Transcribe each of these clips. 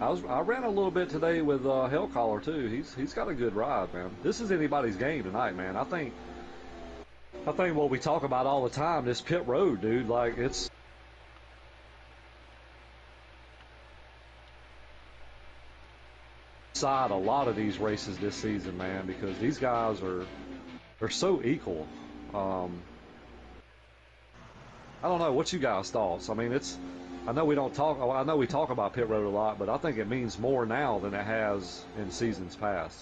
I ran a little bit today with Hellcaller too. He's got a good ride, man. This is anybody's game tonight, man. I think what we talk about all the time, this pit road, dude. Like it's side a lot of these races this season, man, because these guys are so equal. Um, I don't know what you guys' thoughts. I mean, it's. I know we don't talk. I know we talk about pit road a lot, but I think it means more now than it has in seasons past.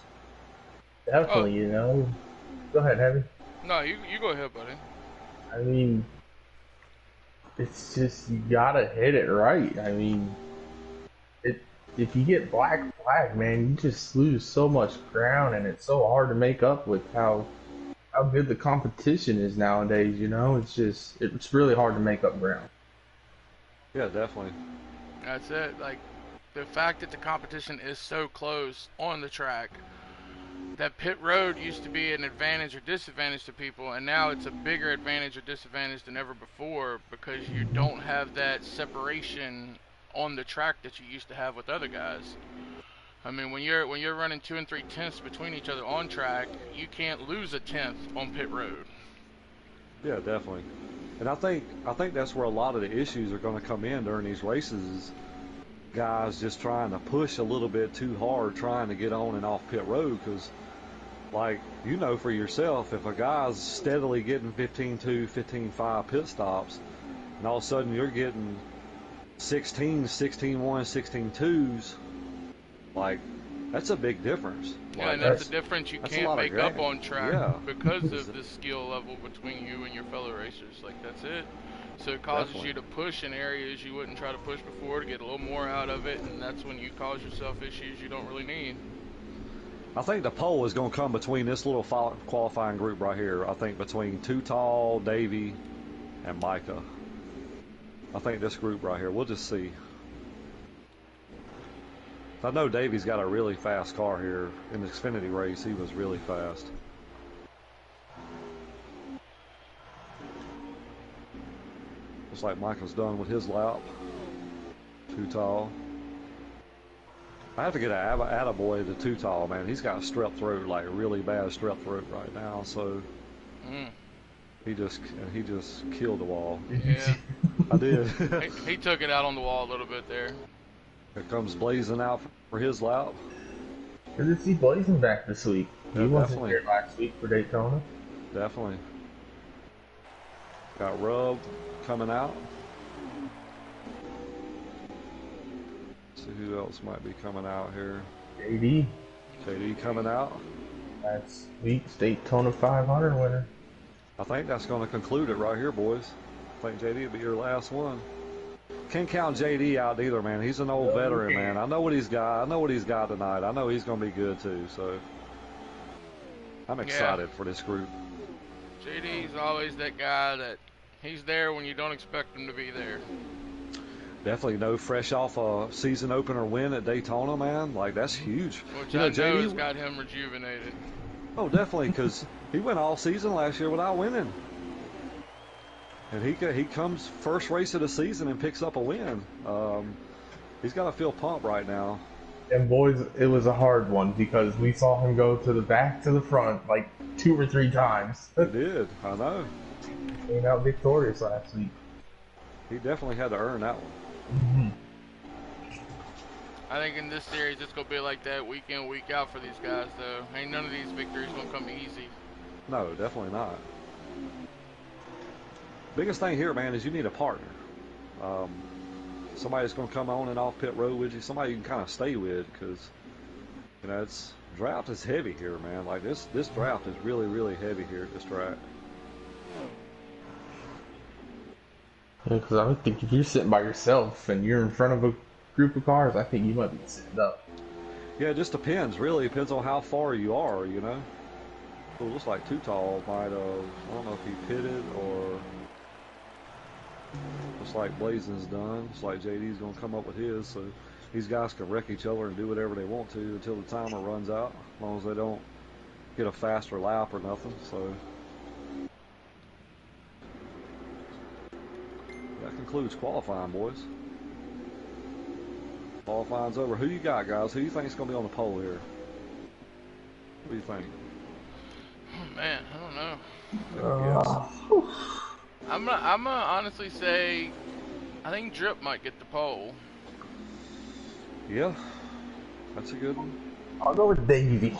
Oh, Definitely, Go ahead, Heavy. no, you go ahead, buddy. I mean, it's just you gotta hit it right. I mean, it if you get black flag, man, you just lose so much ground, and it's so hard to make up with how good the competition is nowadays. It's really hard to make up ground. Yeah, definitely. That's it. Like, the fact that the competition is so close on the track, that pit road used to be an advantage or disadvantage to people, and now it's a bigger advantage or disadvantage than ever before because you don't have that separation on the track that you used to have with other guys. I mean, when you're running 2 and 3 tenths between each other on track, you can't lose a tenth on pit road. Yeah, definitely. And I think that's where a lot of the issues are going to come in during these races. Is guys just trying to push a little bit too hard, trying to get on and off pit road. Because, like you know for yourself, if a guy's steadily getting 15.2, 15.5 pit stops, and all of a sudden you're getting 16, 16.1, 16.2s, like that's a big difference. Yeah, Like and that's Right. a difference you that's a can't lot of make up gain. on track Yeah, because of the skill level between you and your fellow racers. Like, that's it. So it causes definitely. you to push in areas you wouldn't try to push before to get a little more out of it, and that's when you cause yourself issues you don't really need. I think the pole is going to come between this little qualifying group right here. I think between Too Tall, Davey, and Micah. I think this group right here. We'll just see. I know Davey's got a really fast car here. In the Xfinity race, he was really fast. Looks like Micah's done with his lap. Too Tall. I have to get an attaboy to Too Tall, man. He's got strep throat, like really bad strep throat right now. So Mm, he just killed the wall. Did you see? yeah, I did. he took it out on the wall a little bit there. Here comes blazing out for his lap. Good to see Blazing back this week. Yeah, He wasn't definitely, here last week for Daytona. definitely. Got Rub coming out. Let's see who else might be coming out here. JD, JD coming out. last week's Daytona 500 winner. I think that's going to conclude it right here, boys. I think JD will be your last one. Can't count JD out either, man. He's an old veteran, man. I know what he's got. I know what he's got tonight. I know he's going to be good too. So I'm Yeah, excited for this group. JD's always that guy that he's there when you don't expect him to be there. Definitely no fresh off a season opener win at Daytona, man. Like that's huge. Which You I know, know has JD. got him rejuvenated. Oh, definitely, because he went all season last year without winning, and he comes first race of the season and picks up a win. He's got to feel pumped right now. And boys, it was a hard one because we saw him go to the back to the front like 2 or 3 times. He did. I know. Came out victorious last week. He definitely had to earn that one. I think in this series it's gonna be like that week in, week out for these guys though. Ain't none of these victories gonna come easy. No, definitely not. Biggest thing here, man, is you need a partner. Um, somebody that's going to come on and off pit road with you. Somebody you can kind of stay with because it's draft is heavy here, man. Like this draft is really really heavy here at this track. Because I would think if you're sitting by yourself and you're in front of a group of cars, I think you might be sitting up. Yeah, it just depends. Really depends on how far you are. It looks like Too Tall might have. I don't know if he pitted or. Looks like Blazing's done. Looks like JD's going to come up with his. So these guys can wreck each other and do whatever they want to until the timer runs out. As long as they don't get a faster lap or nothing. So that concludes qualifying, boys. Qualifying's over. Who you got, guys? Who you think is going to be on the pole here? What do you think? Oh, man, I don't know. Take a guess. I'm gonna honestly say, I think Drip might get the pole. Yeah, that's a good one. I'll go with Davey.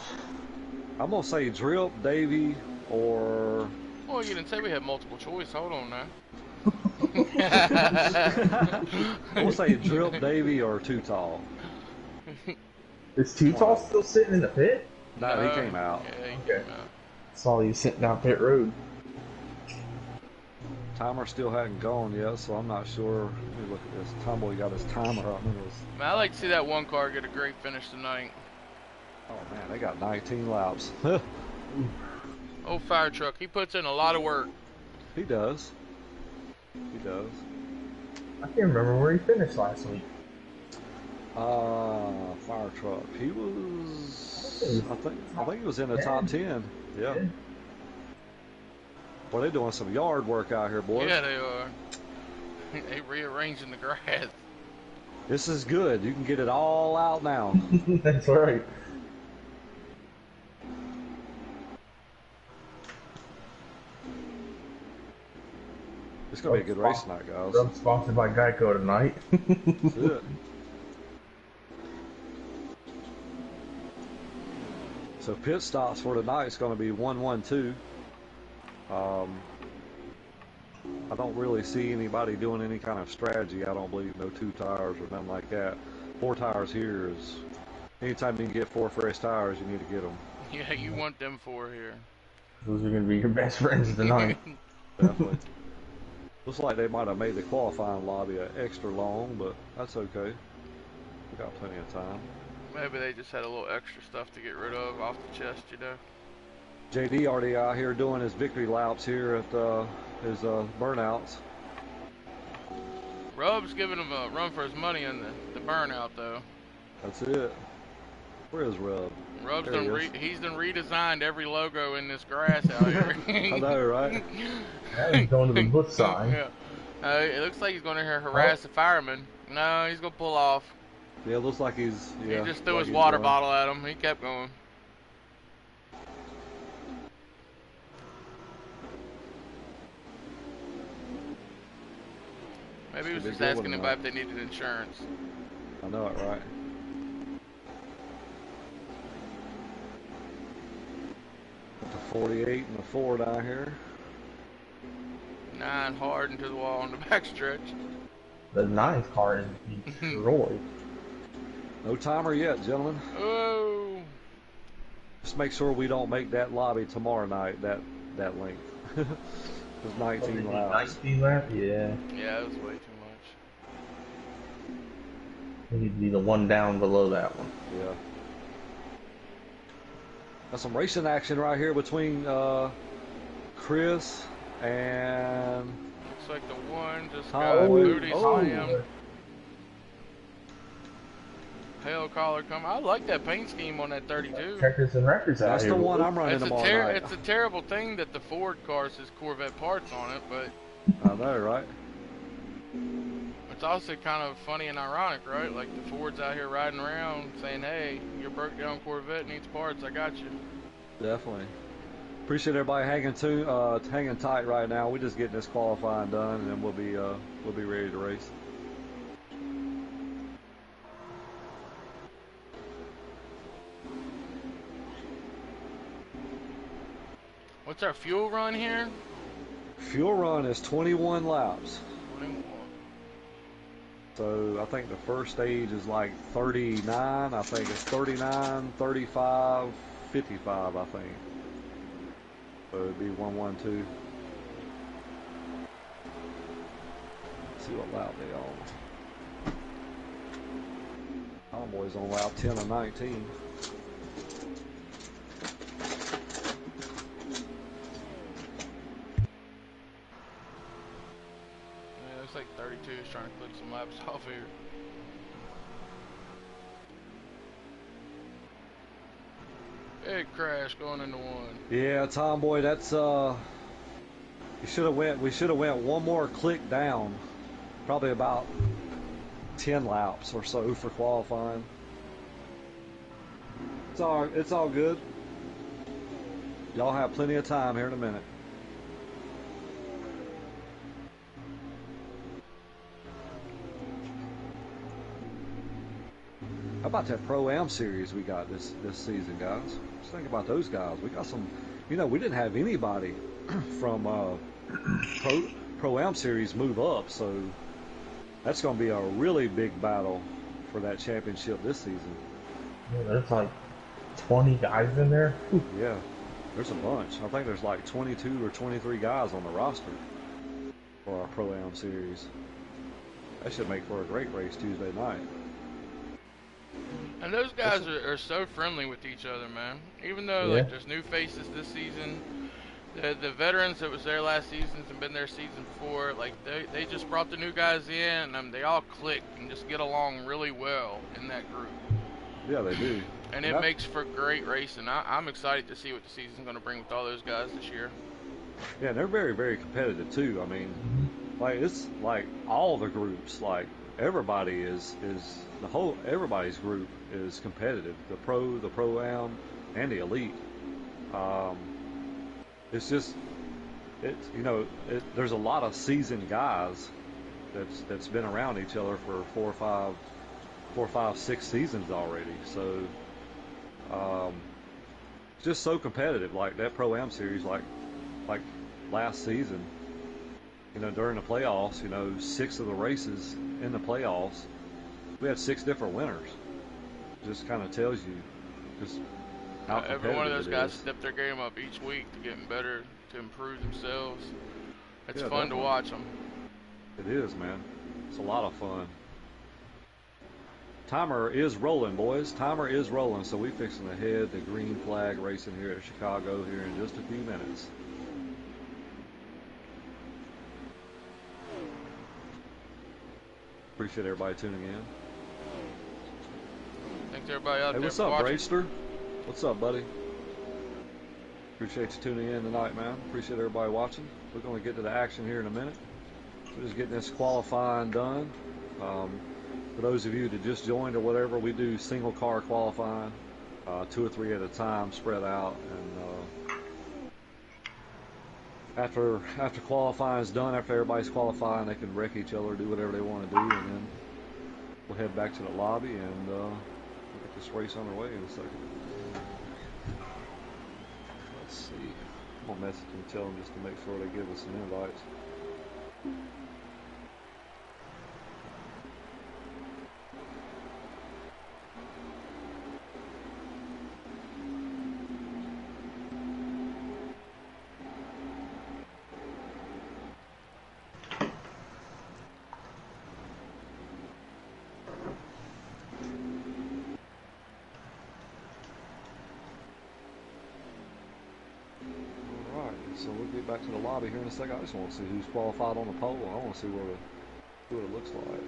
I'm going to say Drip, Davey, or... Well, you didn't say we had multiple choice. Hold on now. I'm going to say Drip, Davey, or Too Tall. Is Too Tall still sitting in the pit? No, he came out. Yeah, he Okay. came out. Saw you sitting down pit road. Timer still hadn't gone yet, so I'm not sure. Let me look at this. Tomboy got his timer up. Man, I like to see that one car get a great finish tonight. Oh man, they got 19 laps. Old fire truck, he puts in a lot of work. He does. He does. I can't remember where he finished last week. Fire truck. He was. I think he was in the top 10. Yeah. Well, they're doing some yard work out here, boys. Yeah, they are. They rearranging the grass. This is good. You can get it all out now. That's right. It's gonna be a good race tonight, guys. I'm sponsored by Geico tonight. That's it. So pit stops for tonight is going to be 1-1-2. I don't really see anybody doing any kind of strategy. I don't believe no 2 tires or nothing like that. 4 tires here is anytime you can get 4 fresh tires, you need to get them. Yeah, you want them 4 here. Those are going to be your best friends tonight. Definitely. Looks like they might have made the qualifying lobby extra long, but that's okay. We got plenty of time. Maybe they just had a little extra stuff to get rid of off the chest, you know. JD already out here doing his victory laps here at his burnouts. Rub's giving him a run for his money in the burnout, though. That's it. Where is Rub? Rub's there he's done redesigned every logo in this grass out here. I know, right? Now he's going to the book sign. Yeah. It looks like he's going to harass the fireman. No, he's going to pull off. Yeah, it looks like he's. Yeah, he just threw like his water going. bottle at him. He kept going. Maybe he was just asking him if they needed insurance. I know it, right? With the 48 and the 4 down here. 9 hard into the wall on the backstretch. The 9th car is destroyed. No timer yet, gentlemen. Oh! Just make sure we don't make that lobby tomorrow night, that length. It's 19 laps. 19 laps? Yeah. Yeah, it was way too much. We need to be the one down below that one. Yeah. Got some racing action right here between Chris and... Looks like the one just Oh, got booty oh. slammed. Tail collar come. I like that paint scheme on that 32. Checkers and records out That's here. the one I'm running tomorrow night. It's a terrible thing that the Ford car says Corvette parts on it, but I know, right? it's also kind of funny and ironic, right? Like the Ford's out here riding around saying, "Hey, your broke down Corvette needs parts. I got you." Definitely. Appreciate everybody hanging tight right now. We're just getting this qualifying done, and then we'll be ready to race. What's our fuel run here? Fuel run is 21 laps. 21. So I think the first stage is like 39. I think it's 39, 35, 55, I think. So it'd be 1-1-2. See what lap they on. Homeboy's on lap 10 of 19. Looks like 32 is trying to click some laps off here. Big crash going into 1. Yeah, Tomboy, that's we should have went one more click down. Probably about 10 laps or so for qualifying. It's all good. Y'all have plenty of time here in a minute. How about that Pro-Am series we got this season, guys? Just think about those guys. We got some, we didn't have anybody from Pro-Am series move up, so that's going to be a really big battle for that championship this season. Yeah, there's like 20 guys in there. Yeah, there's a bunch. I think there's like 22 or 23 guys on the roster for our Pro-Am series. That should make for a great race Tuesday night. And those guys are so friendly with each other, man. Even though like there's new faces this season, the veterans that was there last season and been there season before, like they just brought the new guys in, and they all click and just get along really well in that group. Yeah, they do. And it makes for great racing. I'm excited to see what the season's going to bring with all those guys this year. Yeah, and they're very, very competitive too. I mean, like it's like all the groups, like everybody is everybody's group is competitive. The Pro-Am, and the Elite. It's just there's a lot of seasoned guys that's been around each other for 4, 5, 6 seasons already. So it's just so competitive. Like that Pro-Am series, like last season, during the playoffs, 6 of the races in the playoffs, we had 6 different winners. Just kind of tells you just how competitive every one of those guys is. step their game up each week to getting better, to improve themselves. It's fun definitely. to watch them. It is, man. It's a lot of fun. Timer is rolling, boys. Timer is rolling, so we fixing to head to green flag racing here at Chicago here in just a few minutes. Appreciate everybody tuning in. Thanks everybody out Hey, there what's for up, watching. Brayster? What's up, buddy? Appreciate you tuning in tonight, man. Appreciate everybody watching. We're going to get to the action here in a minute. We're just getting this qualifying done. For those of you that just joined or whatever, we do single car qualifying, 2 or 3 at a time, spread out. And after qualifying is done, after everybody's qualifying, they can wreck each other, do whatever they want to do, and then we'll head back to the lobby and we'll get this race underway in a second. Let's see. I'm going to message them and tell them just to make sure they give us some invites. So we'll get back to the lobby here in a second. I just want to see who's qualified on the pole. I want to see what it looks like.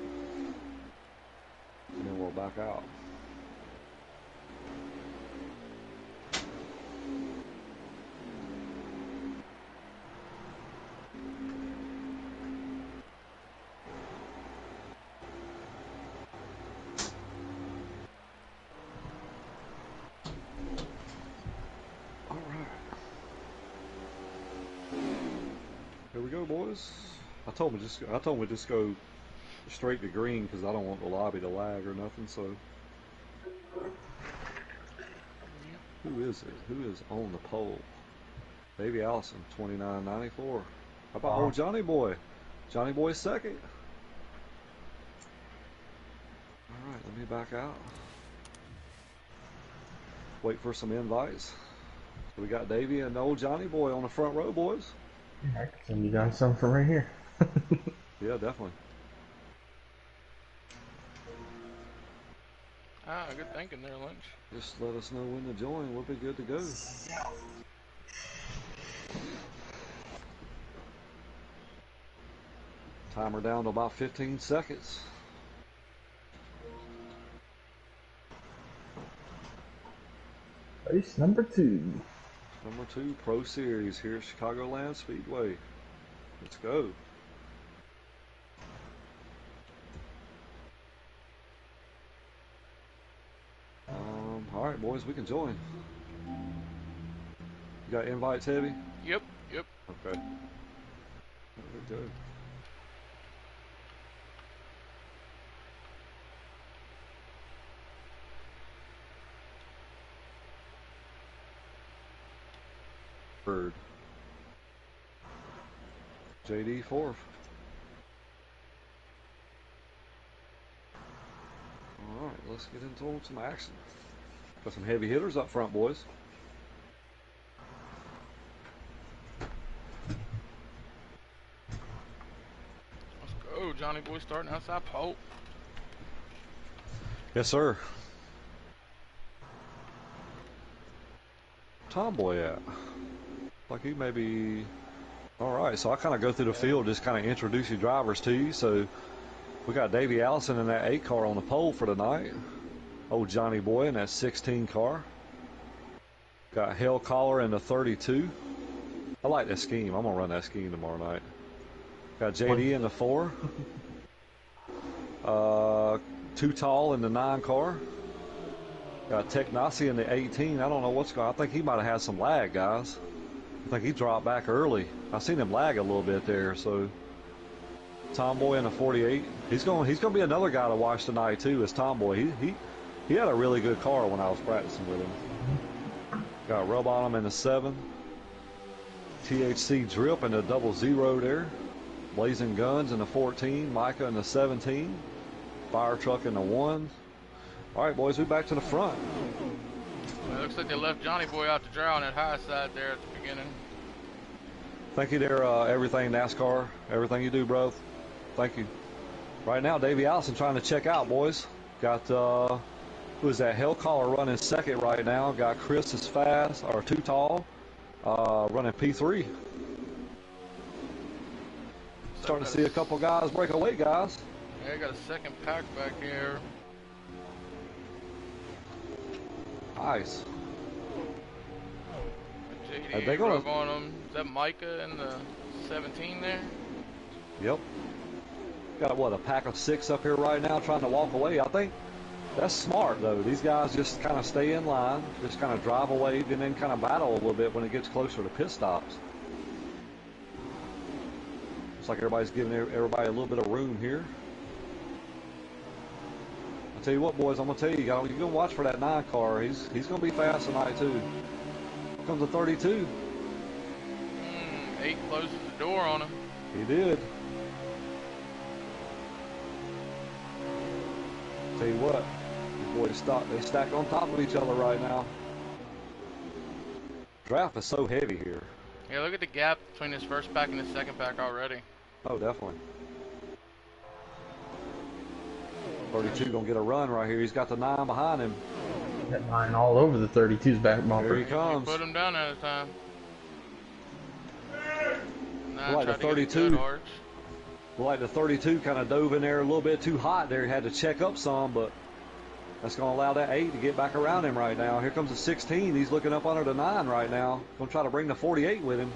And then we'll back out. Here we go, boys. I told him just go straight to green because I don't want the lobby to lag or nothing. So, who is it? Who is on the pole? Baby Allison, 29.94. How about old Johnny Boy? Johnny Boy second. All right, let me back out. Wait for some invites. So we got Davey and old Johnny Boy on the front row, boys. I can send you guys some from right here. Yeah, definitely. Good thinking there, Lynch. Just let us know when to join. We'll be good to go. Timer down to about 15 seconds. Race number 2. Number 2 Pro Series here at Chicagoland Speedway. Let's go. right, boys, we can join. You got invites, Heavy? Yep. Okay. Very good. Bird. JD fourth. All right, let's get into some action. Got some heavy hitters up front, boys. Let's go, Johnny Boy, starting outside pole. Yes, sir. Tomboy at? Like he may be... Alright, so I kind of go through the field, just kind of introduce you drivers to you. So we got Davey Allison in that 8 car on the pole for tonight. Old Johnny Boy in that 16 car. Got Hell Collar in the 32. I like that scheme. I'm going to run that scheme tomorrow night. Got JD in the 4. Too Tall in the 9 car. Got Technasi in the 18. I don't know what's going on. I think he might have had some lag, guys. I think he dropped back early. I seen him lag a little bit there. So Tomboy in the 48. He's going to be another guy to watch tonight too. Is Tomboy. He had a really good car when I was practicing with him. Got Rub on him in the 7. THC Drip in the 00 there. Blazing Guns in the 14. Micah in the 17. Fire Truck in the 1. All right, boys, we back to the front. Well, it looks like they left Johnny Boy out to dry on that high side there at the beginning. Thank you there, everything NASCAR, everything you do, bro. Thank you. Right now, Davey Allison trying to check out, boys. Got, who is that? Hell Caller running second right now. Got Chris is fast, or Too Tall, running P3. Starting to see a couple guys break away, guys. Yeah, I got a second pack back here. Nice. JD They gonna... on them. Is that Micah in the 17 there? Yep. Got, what, a pack of 6 up here right now trying to walk away. I think that's smart, though. These guys just kind of stay in line, just kind of drive away, and then kind of battle a little bit when it gets closer to pit stops. Looks like everybody's giving everybody a little bit of room here. I'll tell you what, boys, I'm going to tell you, you're going to watch for that 9 car. He's going to be fast tonight, too. Here comes a 32. 8 closes the door on him. He did. Tell you what, these boys they stack on top of each other right now. Draft is so heavy here. Yeah, look at the gap between this first pack and the second pack already. Oh, definitely. 32 gonna get a run right here. He's got the 9 behind him. That 9 all over the 32's back bumper. Here he comes. Put him down at a time. Like the 32. Like the 32 kind of dove in there a little bit too hot there. He had to check up some, but that's going to allow that 8 to get back around him right now. Here comes the 16. He's looking up under the 9 right now. Going to try to bring the 48 with him.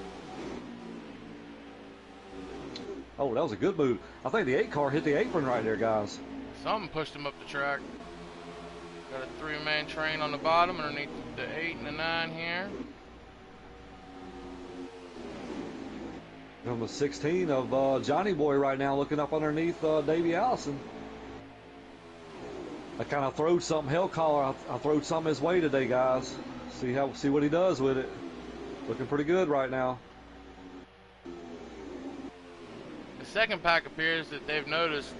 Oh, that was a good move. I think the 8 car hit the apron right there, guys. Something pushed him up the track. Got a 3-man train on the bottom underneath the 8 and the 9 here. Number 16 of Johnny Boy right now looking up underneath Davey Allison. I kind of throwed something, Hell Caller. I throwed something his way today, guys. See what he does with it. Looking pretty good right now. The second pack appears that they've noticed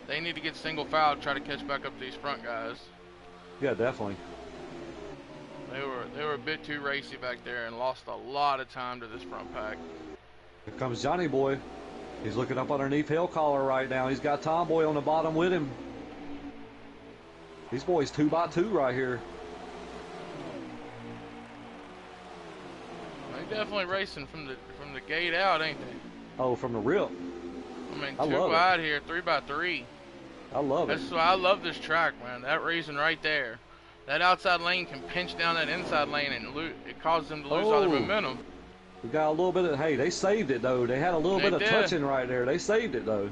they need to get single foul to try to catch back up to these front guys. Yeah, definitely. They were a bit too racy back there and lost a lot of time to this front pack. Here comes Johnny Boy. He's looking up underneath Hell Caller right now. He's got Tomboy on the bottom with him. These boys 2x2 right here. They definitely racing from the gate out, ain't they? Oh, from the rip. I mean, I 2 love wide here, 3x3. I love it. That's why I love this track, man. That racing right there. That outside lane can pinch down that inside lane and it causes them to lose all their momentum. We got a little bit of, hey, they saved it though. They had a little bit of touching right there. They saved it though.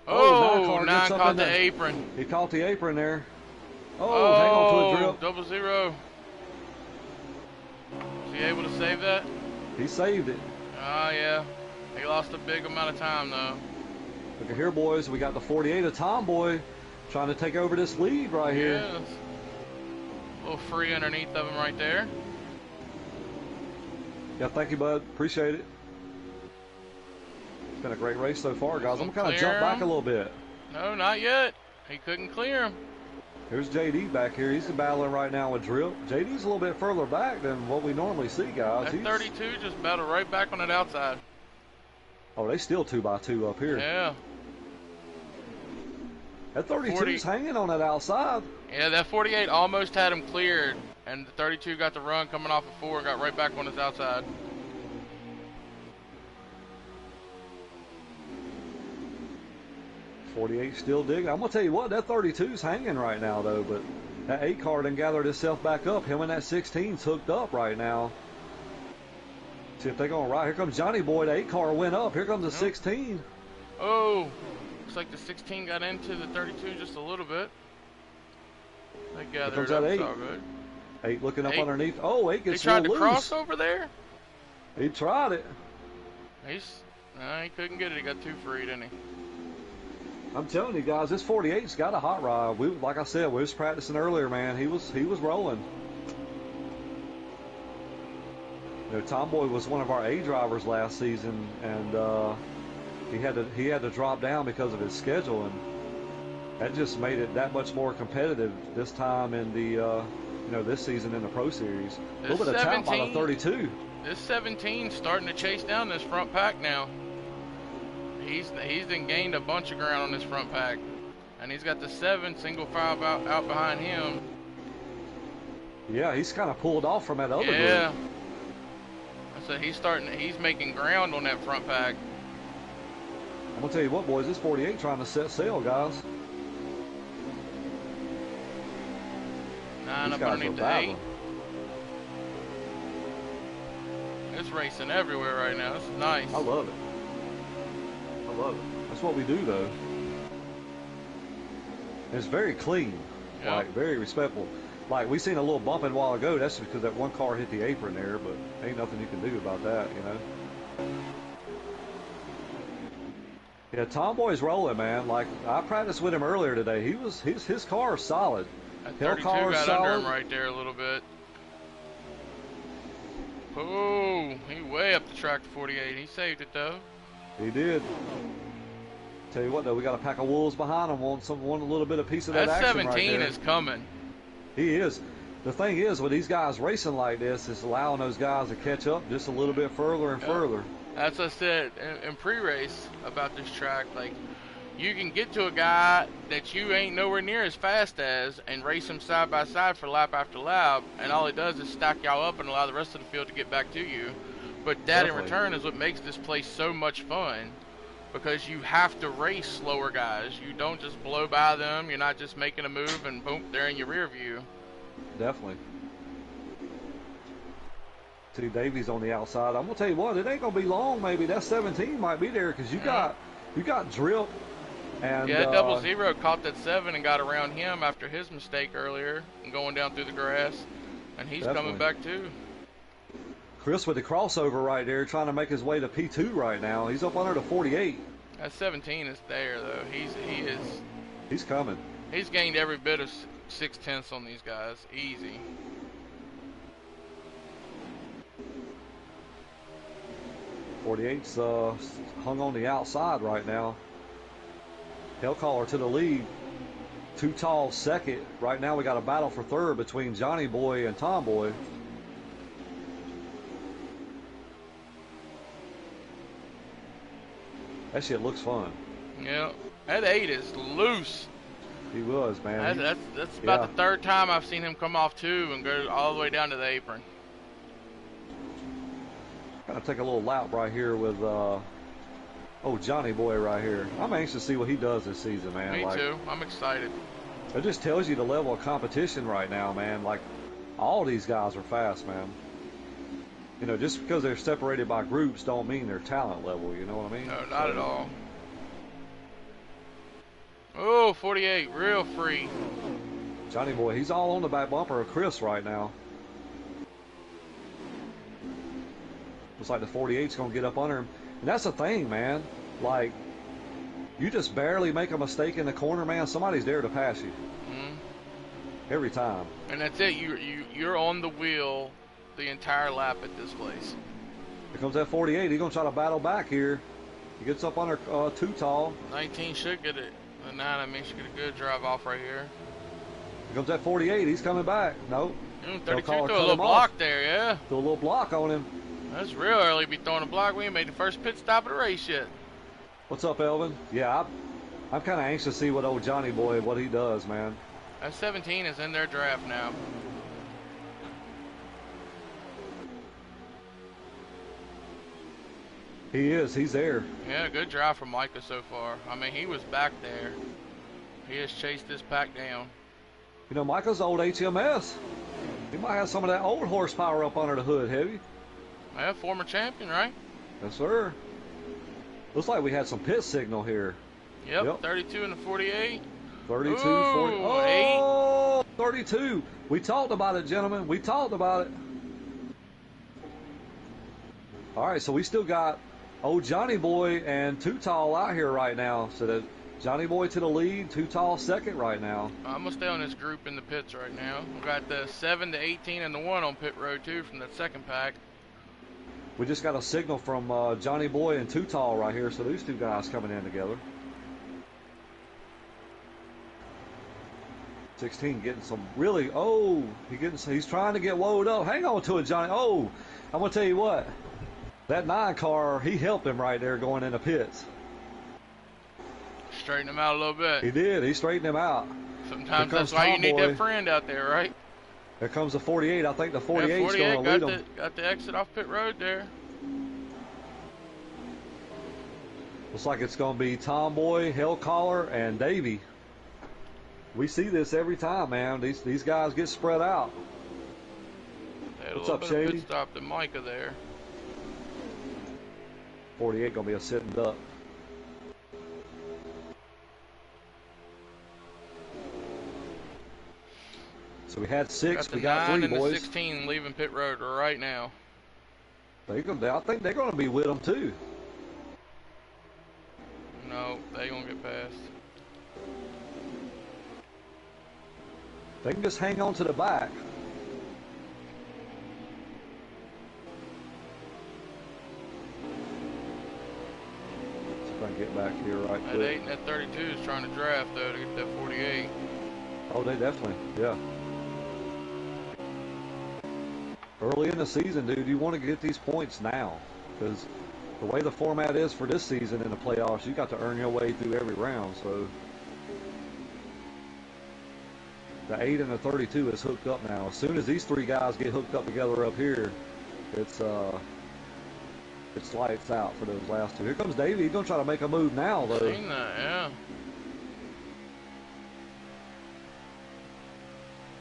Oh, 9 caught the apron. He caught the apron there. Oh, hang on to it, Drip. 0-0. Is he able to save that? He saved it. Oh, yeah. He lost a big amount of time, though. Look at here, boys. We got the 48 of Tomboy trying to take over this lead right here. Yes. A little free underneath of him right there. Yeah, thank you, bud. Appreciate it. It's been a great race so far, guys. I'm going to kind of jump back a little bit. No, not yet. He couldn't clear him. Here's JD back here. He's battling right now with Drip. JD's a little bit further back than what we normally see, guys. That 32 just battled right back on that outside. Oh, they still 2x2 up here. Yeah. That 32's hanging on that outside. Yeah, that 48 almost had him cleared, and the 32 got the run coming off of 4 and got right back on his outside. .48 still digging. I'm gonna tell you what, that 32's hanging right now though, but that 8 car done gathered itself back up. Him and that 16's hooked up right now. See if they're gonna ride. Here comes Johnny Boy. The 8 car went up. Here comes the 16. Oh, looks like the 16 got into the 32 just a little bit. They gathered up. It's all good. 8 looking up underneath. Oh, 8 gets He tried to loose. cross over there. He tried it. He couldn't get it. He got too free, didn't he? I'm telling you guys, this 48's got a hot rod. Like I said, we was practicing earlier, man. He was rolling. You know, Tomboy was one of our A drivers last season, and he had to drop down because of his schedule, and that just made it that much more competitive this time in the this season in the Pro Series. A little bit of tap on a 32. This 17's starting to chase down this front pack now. He's then gained a bunch of ground on this front pack, and he's got the 7 single file out behind him. Yeah, he's kind of pulled off from that other group. Yeah. So he's making ground on that front pack. I'm gonna tell you what, boys, this 48 trying to set sail, guys. 9 up underneath the 8. It's racing everywhere right now. This is nice. I love it. I love it. That's what we do, though. It's very clean, yep. Like very respectful. Like we seen a little bumping a while ago. That's because that one car hit the apron there, but ain't nothing you can do about that, you know. Yeah, Tomboy's rolling, man. Like I practiced with him earlier today. His car is solid. That 32 got under him right there a little bit. Oh, he way up the track to 48. He saved it though. He did. Tell you what, though, we got a pack of wolves behind him. Want a little bit of piece of that action right there. That 17 is coming. He is. The thing is, with these guys racing like this, it's allowing those guys to catch up just a little bit further and further. That's what I said in pre-race about this track. Like, you can get to a guy that you ain't nowhere near as fast as and race him side by side for lap after lap, and all it does is stack y'all up and allow the rest of the field to get back to you. But that in return is what makes this place so much fun, because you have to race slower guys. You don't just blow by them. You're not just making a move and boom, they're in your rear view. Definitely. See, Davies on the outside. I'm gonna tell you what, it ain't gonna be long. Maybe that 17 might be there because you got Drip and 0-0 caught that 7 and got around him after his mistake earlier and going down through the grass, and he's coming back too. Chris with the crossover right there, trying to make his way to P2 right now. He's up under the 48. That 17 is there though. He's coming. He's gained every bit of 6/10 on these guys, easy. .48's hung on the outside right now. Hellcaller to the lead. Too Tall second. Right now we got a battle for third between Johnny Boy and Tomboy. That shit looks fun. Yeah, that 8 is loose. He was, man. That's about the third time I've seen him come off 2 and go all the way down to the apron. Gotta take a little lap right here with Johnny Boy right here. I'm anxious to see what he does this season, man. Me too. I'm excited. It just tells you the level of competition right now, man. Like, all these guys are fast, man. You know, just because they're separated by groups don't mean their talent level, you know what I mean? No, not at all. Oh, 48, real free. Johnny Boy, he's all on the back bumper of Chris right now. Looks like the 48's going to get up under him. And that's the thing, man. Like, you just barely make a mistake in the corner, man. Somebody's there to pass you. Mm-hmm. Every time. And that's it. You're on the wheel the entire lap at this place. Here comes that 48. He's going to try to battle back here. He gets up under Too Tall. 19 should get it. The 9, I mean, should get a good drive off right here. Here comes that 48. He's coming back. Nope. 32 threw a little block there, yeah. Threw a little block on him. That's real early to be throwing a block. We ain't made the first pit stop of the race yet. What's up, Elvin? Yeah, I'm kind of anxious to see what old Johnny Boy, what he does, man. That 17 is in their draft now. He is. He's there. Yeah, good drive from Micah so far. I mean, he was back there. He has chased this pack down. You know, Micah's old HMS. He might have some of that old horsepower up under the hood, heavy. Yeah, former champion, right? Yes, sir. Looks like we had some pit signal here. Yep. 32 and the 48. 32, Ooh, 40. Oh, 32. We talked about it, gentlemen. We talked about it. All right, so we still got old Johnny Boy and Too Tall out here right now. So that Johnny Boy to the lead, Too Tall second right now. I'm going to stay on this group in the pits right now. We've got the 7 to 18 and the 1 on pit road, too, from that second pack. We just got a signal from Johnny Boy and Too Tall right here, so these two guys coming in together. 16 getting some really, he's trying to get woed up. Hang on to it, Johnny. Oh, I'm going to tell you what. That 9 car, he helped him right there going into pits. Straighten him out a little bit. He did. He straightened him out. Sometimes that's why you need that friend out there, right? There comes the 48. I think the 48 is going to lead him. Got the exit off pit road there. Looks like it's going to be Tomboy, Hellcaller, and Davey. We see this every time, man. These guys get spread out. What's up, Shady? Pit stop to Micah there. 48 going to be a sitting duck. So we had 6, we got 3, and boys. The 16 leaving pit road right now. I think they're going to be with them too. No, they going to get past. They can just hang on to the back. See if I can get back here right quick. That 8 and that 32 is trying to draft though to get that 48. Oh, they definitely, yeah. Early in the season, dude, you want to get these points now, because the way the format is for this season in the playoffs, you got to earn your way through every round. So the 8 and the 32 is hooked up now. As soon as these 3 guys get hooked up together up here, it's lights out for those last 2. Here comes Davey. He's gonna try to make a move now, though. Seen that, yeah.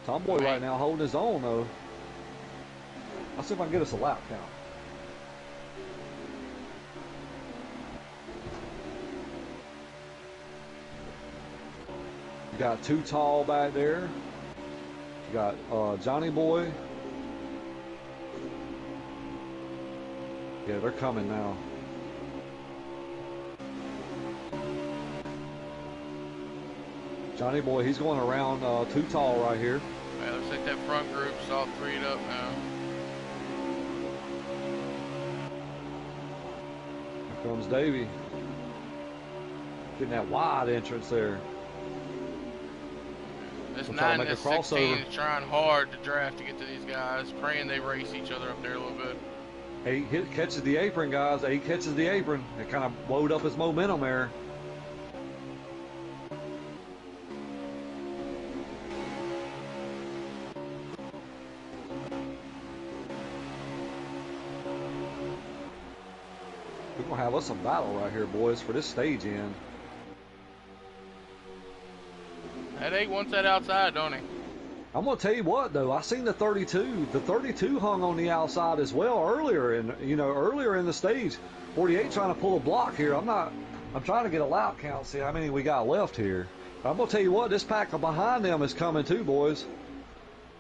Tomboy right now holding his own, though. I'll see if I can get us a lap count. You got Too Tall back there. You got Johnny Boy. Yeah, they're coming now. Johnny Boy, he's going around Too Tall right here. Yeah, looks like that front group's all 3'd up now. Here comes Davey. Getting that wide entrance there. This We'll 9 and this 16 is trying hard to draft to get to these guys, praying they race each other up there a little bit. 8 catches the apron, guys. 8 catches the apron. It kind of woed up his momentum there. We're going to have us a battle right here, boys, for this stage end. That 8 wants that outside, don't he? I'm going to tell you what, though. I seen the 32. The 32 hung on the outside as well earlier in the stage. 48 trying to pull a block here. I'm trying to get a lap count, see how many we got left here. I'm gonna tell you what, this pack behind them is coming too, boys.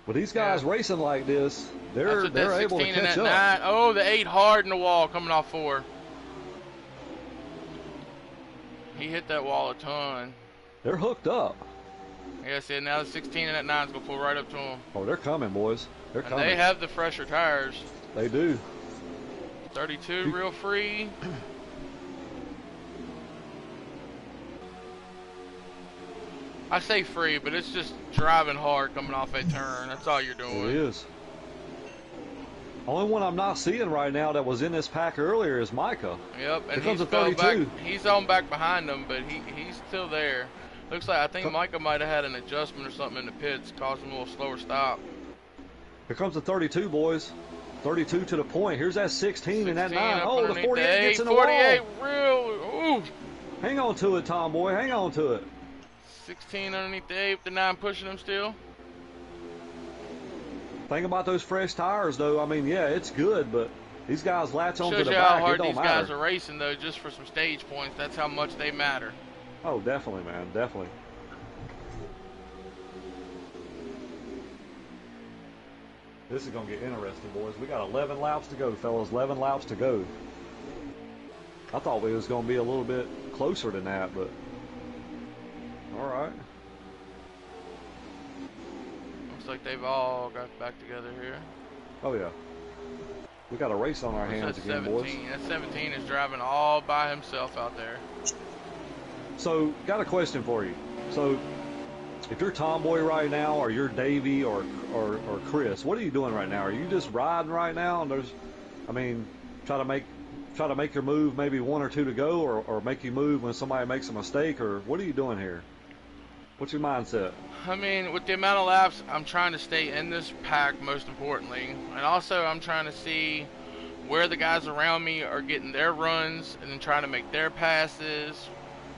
With these guys racing like this, they're able to catch up. 9. Oh, the 8 hard in the wall coming off 4. He hit that wall a ton. They're hooked up. Yeah, see, now the 16 and that 9 is gonna pull right up to him. Oh, they're coming, boys. They're coming. They have the fresher tires. They do. 32 real free. I say free, but it's just driving hard coming off a turn. That's all you're doing. It is. Only one I'm not seeing right now that was in this pack earlier is Micah. Yep, and Here comes he's a 32. He's on back behind him, but he's still there. Looks like I think Micah might have had an adjustment or something in the pits, caused him a little slower stop. Here comes the 32, boys. 32 to the point. Here's that 16 and that 9. Oh, the 48 the gets in the 48 wall. real. Ooh. Hang on to it, Tomboy. Hang on to it. 16 underneath the 8, the 9 pushing him still. Think about those fresh tires, though. I mean, yeah, it's good, but these guys latch onto the Shows you back. how hard It don't these matter. guys are racing, though, just for some stage points. That's how much they matter. Oh, definitely, man. Definitely. This is going to get interesting, boys. We got 11 laps to go, fellas. 11 laps to go. I thought it was going to be a little bit closer than that, but all right. Looks like they've all got back together here. Oh, yeah. We got a race on our hands again, boys. That 17 is driving all by himself out there. So, got a question for you. So, if you're Tomboy right now, or you're Davey, or Chris, what are you doing right now? Are you just riding right now? And try to make your move, maybe 1 or 2 to go, or make you move when somebody makes a mistake, or what are you doing here? What's your mindset? I mean, with the amount of laps, I'm trying to stay in this pack, most importantly. And also, I'm trying to see where the guys around me are getting their runs and then trying to make their passes,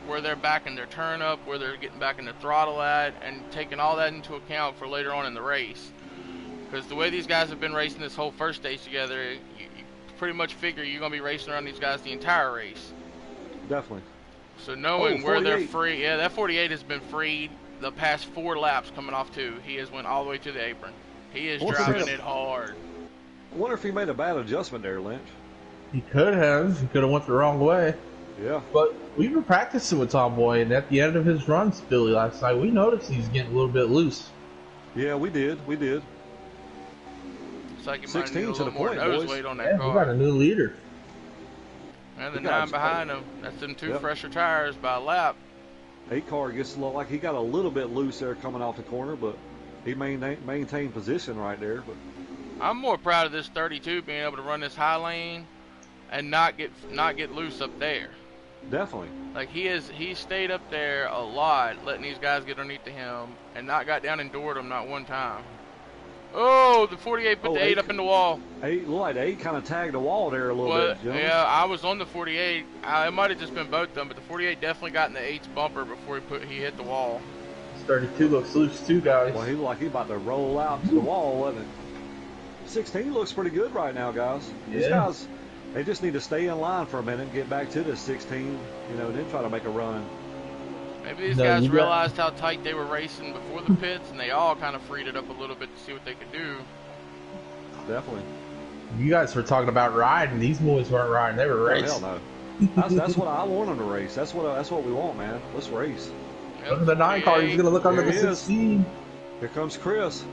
where they're backing their turn up, where they're getting back in the throttle at, and taking all that into account for later on in the race. Because the way these guys have been racing this whole first stage together, you pretty much figure you're going to be racing around these guys the entire race. Definitely. So knowing where they're free, yeah, that 48 has been freed the past 4 laps coming off 2. He has went all the way to the apron. He is driving it hard. I wonder if he made a bad adjustment there, Lynch. He could have. He could have went the wrong way. Yeah. But we were practicing with Tomboy, and at the end of his run, Billy, last night, we noticed he's getting a little bit loose. Yeah, we did. We did. Looks like he 16 might need a to the little more point, nose boys. weight on that car. We got a new leader. And the 9 behind him. That's them 2 fresher tires by a lap. 8 car gets a little, like he got a little bit loose there coming off the corner, but he maintained position right there. But I'm more proud of this 32 being able to run this high lane and not get loose up there. Definitely. Like he stayed up there a lot, letting these guys get underneath to him, and not got down and doored them not one time. Oh, the 48 put the 8 up in the wall. 8, like 8 kind of tagged the wall there a little bit, Jones. Yeah, I was on the 48. It might have just been both of them, but the 48 definitely got in the 8's bumper before he hit the wall. 32 looks loose too, guys. Well, he looked like he about to roll out to the wall, wasn't it? 16 looks pretty good right now, guys. Yeah. These guys, they just need to stay in line for a minute and get back to the 16, and then try to make a run. Maybe these guys realized how tight they were racing before the pits, and they all kind of freed it up a little bit to see what they could do. Definitely. You guys were talking about riding. These boys weren't riding. They were racing. Oh, hell no. That's what I want them to race. That's what we want, man. Let's race. Yep, Look at the 9 car. He's going to look under the 16. Here comes Chris.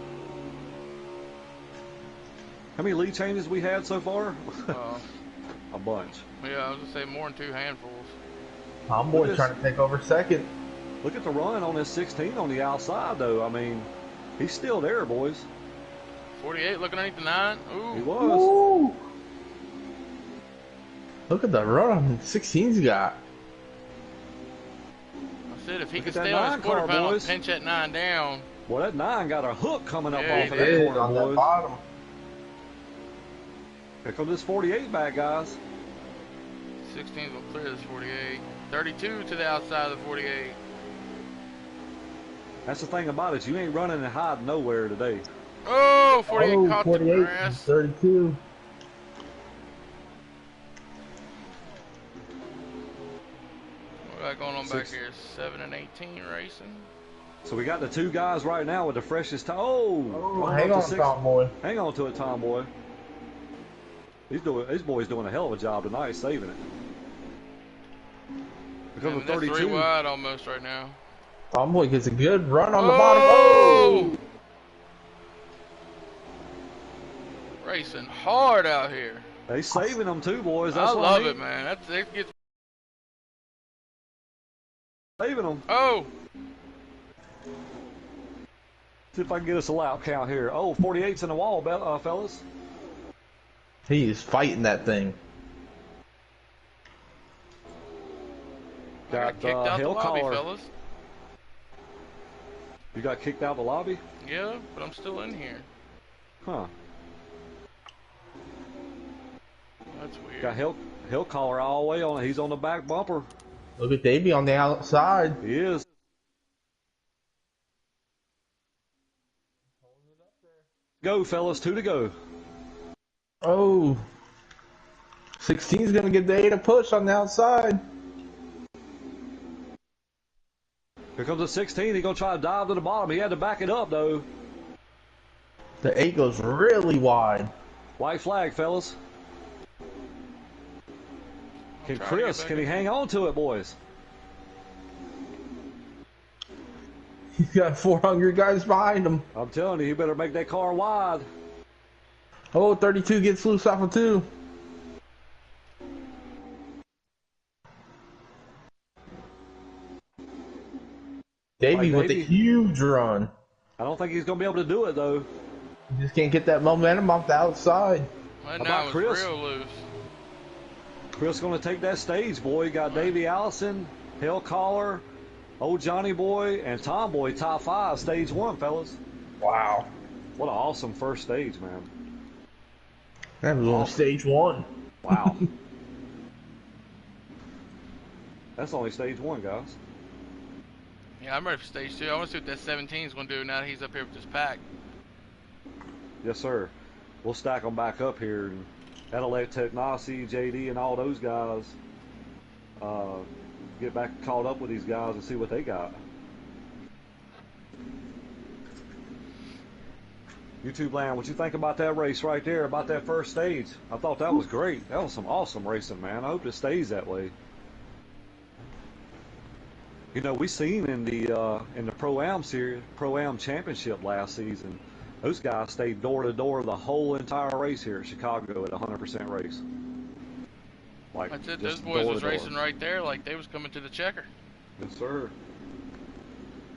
How many lead changes we had so far? A bunch. Yeah, I was going to say more than 2 handfuls. Tomboy's trying to take over second. Look at the run on this 16 on the outside, though. I mean, he's still there, boys. 48 looking underneath the 9. Ooh. He was. Ooh. Look at the run 16's got. I said if he Look could at stay that on 9 his quarter car, panel and boys. pinch that 9 down. Well, that 9 got a hook coming up Yeah, off he of that Did, corner, on boys. that bottom. Here comes this 48 back, guys. 16's will clear this 48. 32 to the outside of the 48. That's the thing about it. You ain't running and hiding nowhere today. Oh, 48 caught 48 the grass. 32. What we got going on back here? 7 and 18 racing. So we got the two guys right now with the freshest time. Oh, hang on, Tomboy. Hang on to it, Tomboy. His boy's doing a hell of a job tonight, saving it. Becomes a 32. 3 wide almost right now. Tomboy gets a good run on the bottom. Oh! Racing hard out here. They saving them too, boys. I love it, man. That gets saving them. Oh! See if I can get us a lap count here. Oh, 48's in the wall, fellas. He is fighting that thing. Got kicked out the lobby, fellas. You got kicked out the lobby? Yeah, but I'm still in here. Huh. That's weird. Got Hill collar all the way on it. He's on the back bumper. Look at Davey on the outside. He is. Go, fellas. 2 to go. Oh. 16's going to get the 8 a push on the outside. Here comes the 16. He's going to try to dive to the bottom. He had to back it up, though. The 8 goes really wide. White flag, fellas. Can he hang on to it, boys? He's got 4 hungry guys behind him. I'm telling you, he better make that car wide. Oh, 32 gets loose off of 2. Davey with a huge run. I don't think he's going to be able to do it, though. He just can't get that momentum off the outside. Right now it's real loose. Chris going to take that stage, boy. You got Davey Allison, Hill Collar, Old Johnny Boy, and Tom Boy, top 5, stage 1, fellas. Wow. What an awesome first stage, man. That was on stage 1. Wow. That's only stage 1, guys. Yeah, I'm ready for stage 2. I want to see what that 17 is going to do now that he's up here with this pack. Yes, sir. We'll stack them back up here. And that'll let Technasi, JD, and all those guys get back caught up with these guys and see what they got. YouTube land, what you think about that race right there, about that first stage? I thought that was great. That was some awesome racing, man. I hope it stays that way. You know, we seen in the Pro-Am series, Pro-Am championship last season, those guys stayed door to door the whole entire race here at Chicago at 100% race. Like, that's it. Those boys was racing right there like they was coming to the checker. Yes, sir.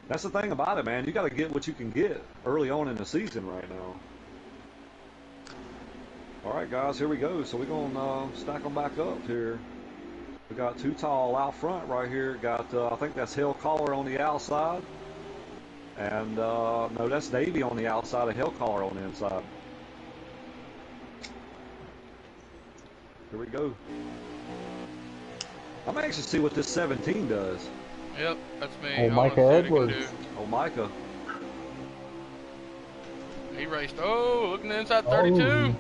That's the thing about it, man. You got to get what you can get early on in the season right now. All right, guys, here we go. So we're going to stack them back up here. We got Too Tall out front right here. Got, I think that's Hill Collar on the outside. And, no, that's Davey on the outside of Hill Collar on the inside. Here we go. I'm anxious to see what this 17 does. Yep, that's me. Oh, Micah Edwards. Oh, Micah. He raced. Oh, looking inside 32. Oh.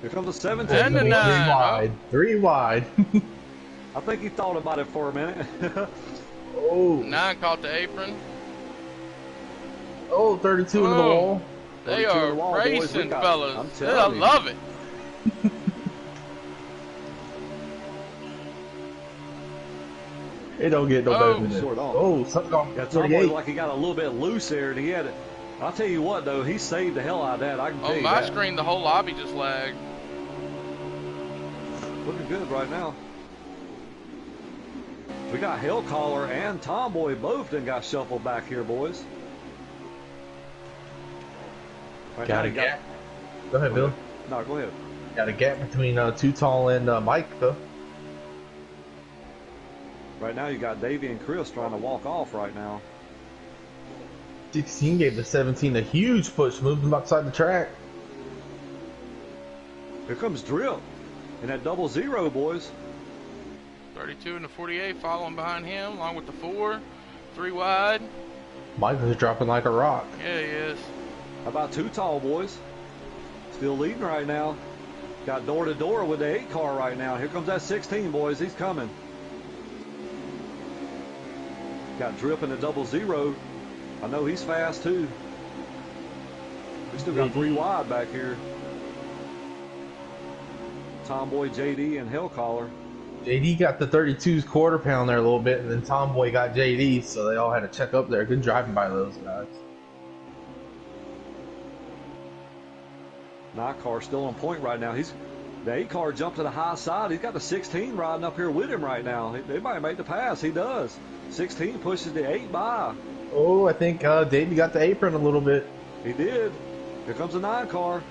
Here comes the 17. And the 9. 3 wide. 3 wide. I think he thought about it for a minute. Oh. 9 caught the apron. Oh, 32 into the wall. They are wall, racing, fellas. I'm telling you. I love it. It don't get no better than this. Sort of. Oh, something on Yeah, 48. like he got a little bit loose there, and he had it. I'll tell you what, though, he saved the hell out of that. I can tell you On my that. screen, the whole lobby just lagged. Looking good right now. We got Hill Collar and Tomboy both done got shuffled back here, boys. Right Got a gap. Go ahead, Bill. No, go ahead. Got a gap between Too Tall and Micah. Right now you got Davey and Chris trying to walk off right now. 16 gave the 17 a huge push, moved him outside the track. Here comes Drip in that 00, boys. 32 and the 48 following behind him, along with the 4. 3 wide. Micah's dropping like a rock. Yeah, he is. How about Too Tall, boys? Still leading right now. Got door to door with the 8 car right now. Here comes that 16, boys. He's coming. Got Drip in the 00. I know he's fast too. We still got 3 wide back here. Tomboy, JD, and Hellcaller. JD got the 32's quarter pound there a little bit, and then Tomboy got JD, so they all had to check up there. Good driving by those guys. 9 car still on point right now. The 8 car jumped to the high side. He's got the 16 riding up here with him right now. They might make the pass. He does. 16 pushes the 8 by. Oh, I think Davey got the apron a little bit. He did. Here comes the 9 car.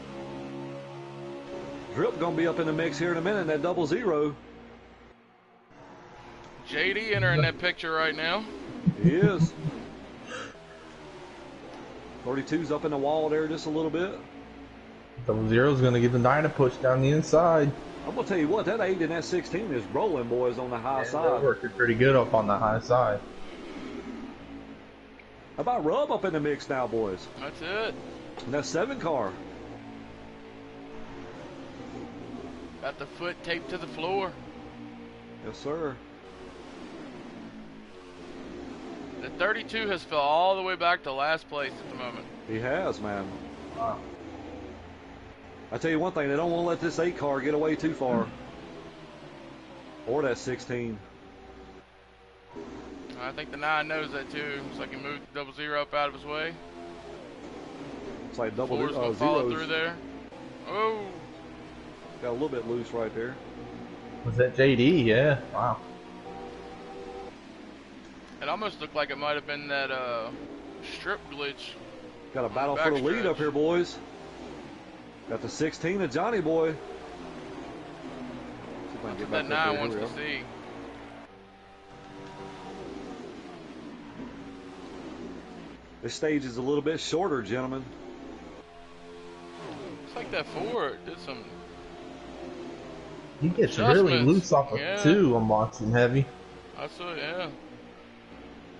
Drip gonna be up in the mix here in a minute in that 00. JD entering that picture right now. He is. 32's up in the wall there just a little bit. 00's going to give the 9 a push down the inside. I'm gonna tell you what, that 8 and that 16 is rolling, boys, on the high side. They're working pretty good up on the high side. How about Rub up in the mix now, boys? That's it. And that 7 car. Got the foot taped to the floor. Yes, sir. The 32 has fell all the way back to last place at the moment. He has, man. Wow. I tell you one thing, they don't want to let this 8 car get away too far. Or that 16. I think the 9 knows that too. Looks like he moved 00 up out of his way. It's like Floor's gonna follow through there. Oh! Got a little bit loose right there. Was that JD? Yeah. Wow. It almost looked like it might have been that strip glitch. Got a battle for the lead up here, boys. Got the 16 of Johnny Boy. See if I can get That back up 9 there. wants Here we to go. see. This stage is a little bit shorter, gentlemen. Looks like that 4 did some. He gets really loose off of 2 on boxing heavy. That's what, yeah.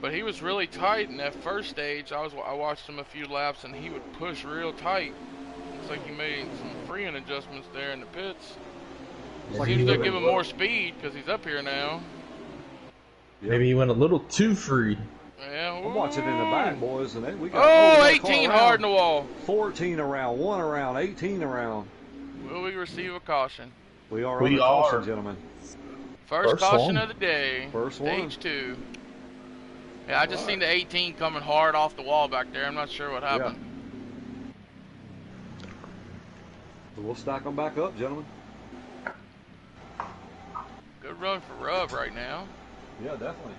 But he was really tight in that first stage. I watched him a few laps, and he would push real tight. Looks like he made some freeing adjustments there in the pits. Seems to give him more speed because he's up here now. Yep. Maybe he went a little too free. Yeah, I'm watching in the back, boys, and we got. Oh, we got 18 hard in the wall. 14 around, 1 around, 18 around. Will we receive a caution? We are under caution, gentlemen. First caution one of the day. First one. Stage 2. Yeah, I just seen the 18 coming hard off the wall back there. I'm not sure what happened. Yeah. So we'll stack them back up, gentlemen. Good run for Rub right now. Yeah, definitely.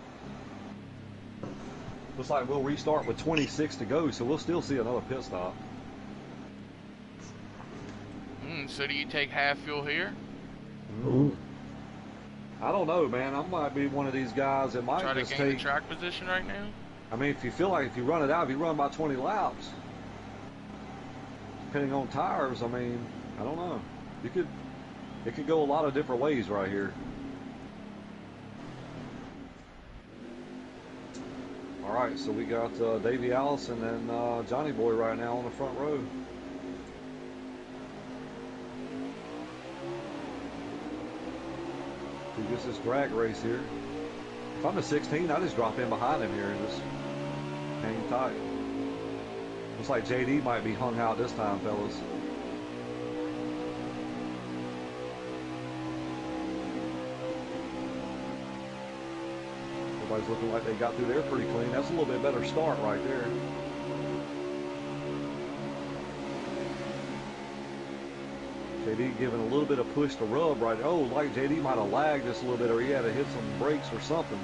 Looks like we'll restart with 26 to go, so we'll still see another pit stop. So do you take half fuel here? Ooh. I don't know, man. I might be one of these guys that might Try to just gain take. the track position right now? I mean, if you feel like if you run it out, if you run about 20 laps, depending on tires, I mean, I don't know. It could go a lot of different ways right here. All right, so we got Davey Allison and Johnny Boy right now on the front row. He gets this drag race here. If I'm the 16, I just drop in behind him here and just hang tight. Looks like JD might be hung out this time, fellas. Everybody's looking like they got through there pretty clean. That's a little bit better start right there. JD giving a little bit of push to Rub right. Oh, like JD might have lagged just a little bit, or he had to hit some brakes or something.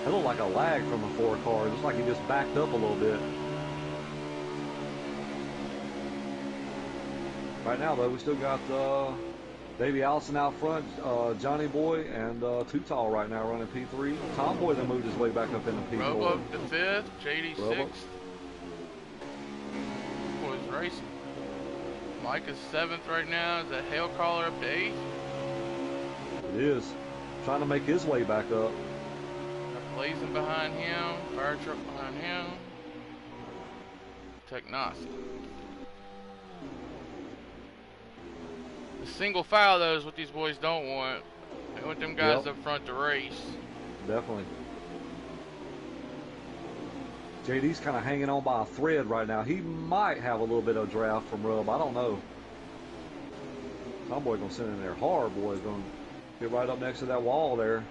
That looked like a lag from the 4 car. It looks like he just backed up a little bit. Right now, though, we still got Davey Allison out front, Johnny Boy, and Too Tall right now running P3. Tom Boy then moved his way back up into P4. Rub up to 5th, JD Rub 6th. up. Boys racing. Mike is 7th right now. Is that Hail Caller up to 8th? It is. Trying to make his way back up. Got Blazing behind him. Fire truck behind him. Technosy. The single file, though, is what these boys don't want. They want them guys up front to race. definitely. JD's kind of hanging on by a thread right now. He might have a little bit of draft from Rub. I don't know. Tomboy gonna send in there hard. Boy's gonna get right up next to that wall there.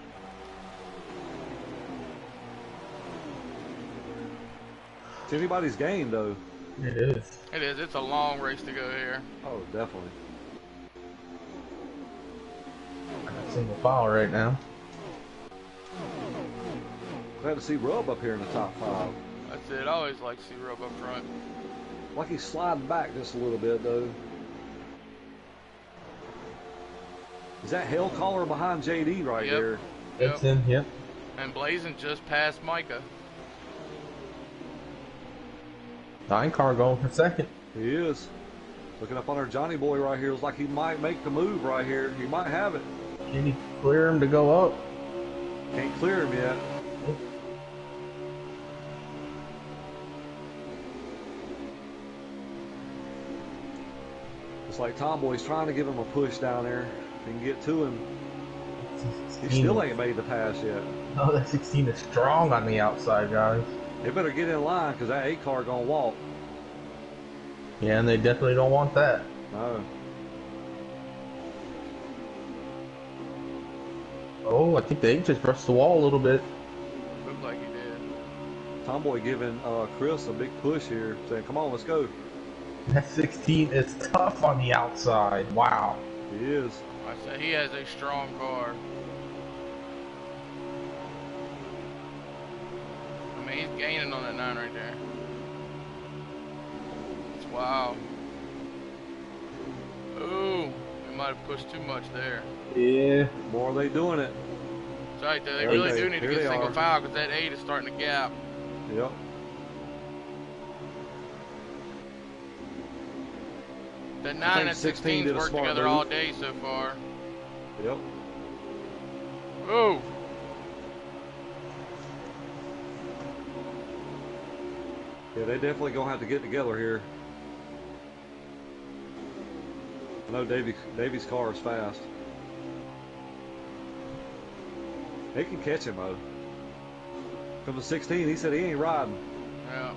It's anybody's game though. It is. It is. It's a long race to go here. Oh, definitely. Single file right now. Glad to see Rub up here in the top 5. That's it. I always like to see Rub up front. Like he's sliding back just a little bit though. Is that Hell Caller behind JD right Yep. there? That's him, yep. And Blazing just passed Micah. 9 car going for second. He is. Looking up on our Johnny boy right here. Looks like he might make the move right here. He might have it. Can he clear him to go up? Can't clear him yet. It's like Tomboy's trying to give him a push down there. He can get to him. He still ain't made the pass yet. Oh, that 16 is strong on the outside, guys. They better get in line because that 8 car gonna walk. Yeah, and they definitely don't want that. No. Oh, I think the 8 just brushed the wall a little bit. Looked like he did. Tomboy giving Chris a big push here, saying, come on, let's go. That 16 is tough on the outside. Wow. He is. I say he has a strong car. I mean, he's gaining on that 9 right there. Wow. Ooh, they might have pushed too much there. Yeah. More they doing it. That's right, they There really they- do need to here get they single are. foul because that 8 is starting to gap. Yep. That I 9 think and 16 16's did a worked smart together move. all day so far. Yep. Ooh. Yeah, they definitely gonna have to get together here. I know Davy's car is fast. They can catch him though. From the 16, he said he ain't riding. Yeah.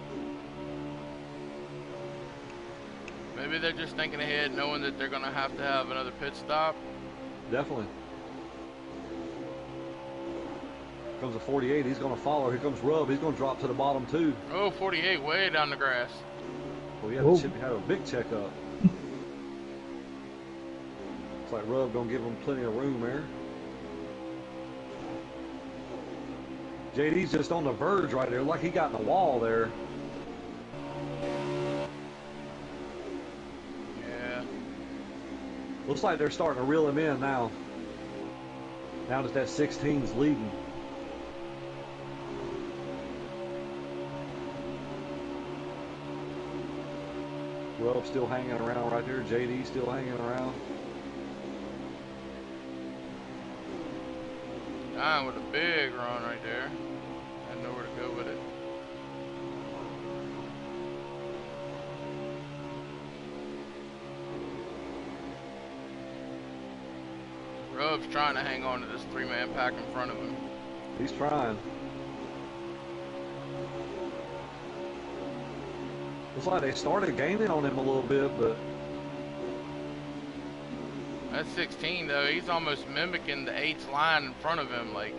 Maybe they're just thinking ahead, knowing that they're going to have another pit stop. Definitely. Comes a 48, he's gonna follow. Here comes Rub, he's gonna drop to the bottom too. Oh, 48, way down the grass. Well, he had Whoa. to have a big checkup. Looks like Rub gonna give him plenty of room there. JD's just on the verge right there, like he got in the wall there. Yeah. Looks like they're starting to reel him in now. Now that 16's leading. Rub still hanging around right there. JD still hanging around. Nine with a big run right there. Had nowhere to go with it. Rub's trying to hang on to this 3-man pack in front of him. He's trying. Looks like they started gaining on him a little bit, but That's 16 though. He's almost mimicking the 8's line in front of him. Like,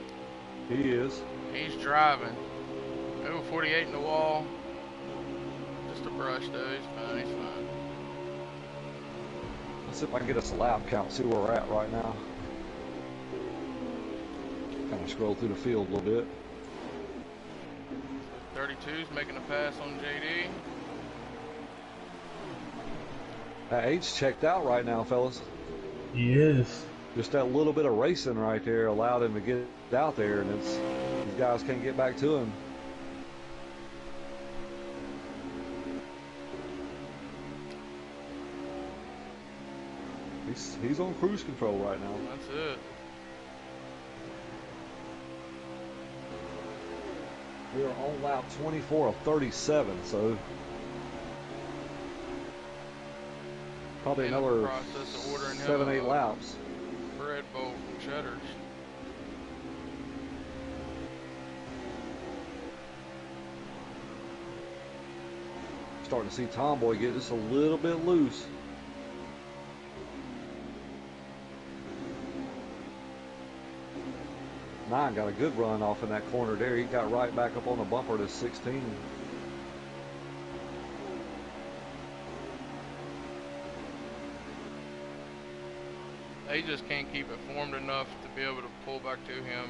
he is. he's driving. Oh, 48 in the wall. Just a brush though. He's fine. He's fine. Let's see if I can get us a lap count, see where we're at right now. Kind of scroll through the field a little bit. 32's making a pass on JD. That 8's checked out right now, fellas. He is. Just that little bit of racing right there allowed him to get out there, and these guys can't get back to him. He's on cruise control right now. That's it. We are on lap 24 of 37, so probably In the another process of ordering him 7-8 a laps. bread bowl from Cheddar's. Starting to see Tomboy get just a little bit loose. Nine got a good run off in that corner there. He got right back up on the bumper to 16. They just can't keep it formed enough to be able to pull back to him.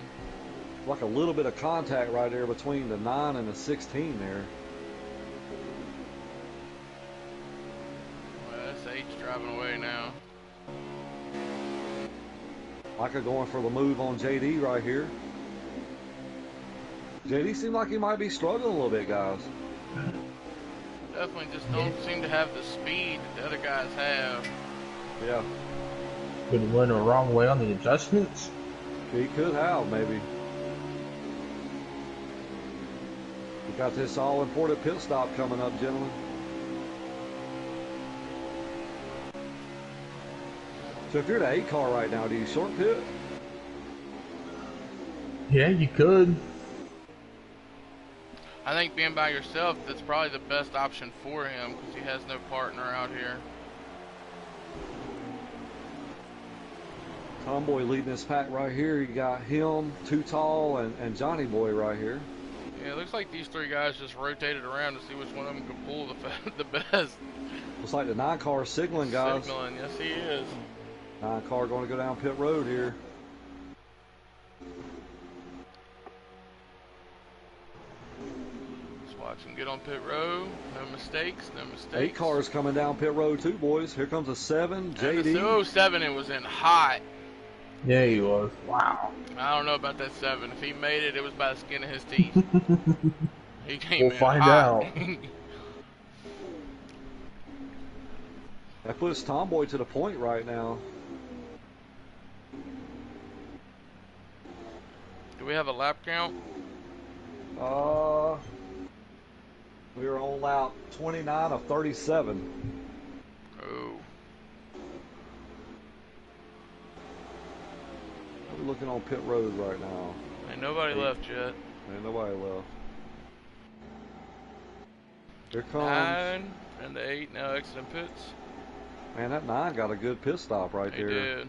Like a little bit of contact right there between the 9 and the 16 there. Well, that's 8's driving away now. Micah going for the move on JD right here. JD seemed like he might be struggling a little bit, guys. Definitely just don't seem to have the speed that the other guys have. Yeah. Could have went the wrong way on the adjustments. He could have, maybe. We got this all-important pit stop coming up, gentlemen. So if you're the 8 car right now, do you short pit? Yeah, you could. I think being by yourself, that's probably the best option for him because he has no partner out here. Tomboy leading this pack right here. You got him, Too Tall, and Johnny Boy right here. Yeah, it looks like these 3 guys just rotated around to see which one of them could pull the best. Looks like the 9 car is signaling, guys. Signaling, yes he is. 9 car going to go down pit road here. Let's watch him get on pit road. No mistakes, no mistakes. 8 cars coming down pit road too, boys. Here comes a 7, JD. And the 07, it was in hot. Yeah, he was. Wow. I don't know about that 7. If he made it, it was by the skin of his teeth. He came We'll in find hot. out. That puts Tomboy to the point right now. Do we have a lap count? We were on lap 29 of 37. Oh. We're looking on pit road right now. Ain't nobody left yet. Ain't nobody left. Here comes 9 and the 8 now exiting pits. Man, that 9 got a good pit stop right They there. did.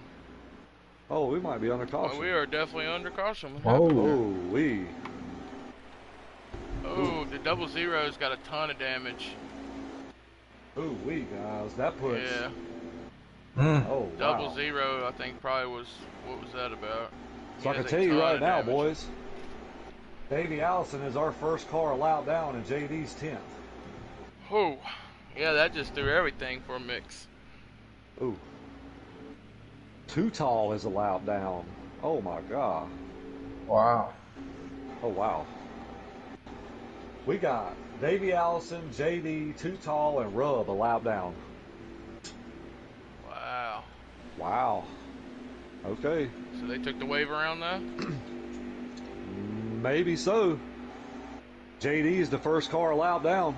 Oh, we might be under caution. Well, we are definitely under caution. Whoa. Oh, we. Oh, the 00's got a ton of damage. Oh, we guys. That puts. Yeah. Oh, wow. 00, I think probably was. What was that about? So I He can has tell a you ton right of now, damage. boys. Davey Allison is our first car allowed down and JD's 10th. Oh, yeah, that just threw everything for a mix. Ooh. Too Tall is allowed down. Oh my God. Wow. Oh wow. We got Davey Allison, JD, Too Tall, and Rub allowed down. Wow. Wow. Okay. So they took the wave around though? Maybe so. JD is the first car allowed down.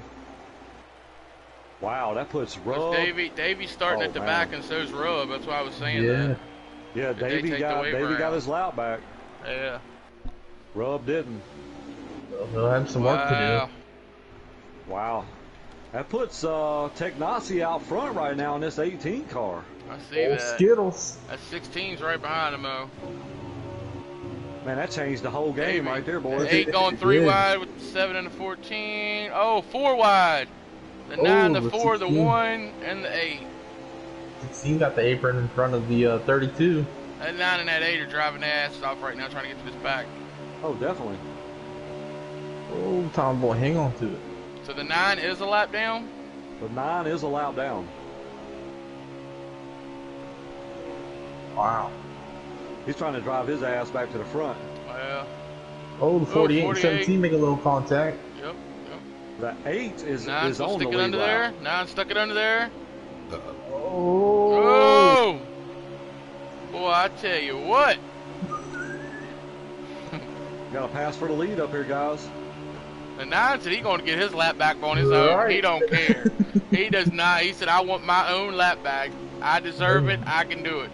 Wow, that puts Rub. Davy's starting at the back, and so's Rub. That's why I was saying that. Yeah, Did they take the wave Davey got around? his loud back. Yeah. Rub didn't. They'll have some work to Wow. That puts Technasi out front right now in this 18 car. I do. see Old that. Skittles. That 16's right behind him, though. Man, that changed the whole game right there, boys. 8 going 3 Yeah. wide with the 7 and the 14. Oh, 4 wide. The 9, the 4, the 16. 1, and the 8. 16 got the apron in front of the 32. That 9 and that 8 are driving their asses off right now trying to get to this back. Oh, definitely. Oh, Tomboy, hang on to it. So the 9 is a lap down? The 9 is allowed down. Wow. He's trying to drive his ass back to the front. Well, Oh, the 48 and 48. 17 make a little contact. yep. The 8 is 9's on the stick it lead under route. there. 9 stuck it under there. Oh. Oh! Boy, I tell you what. Got a pass for the lead up here, guys. The 9 said he's going to get his lap back on his own. Right. He don't care. He does not. He said, I want my own lap back. I deserve it. I can do it.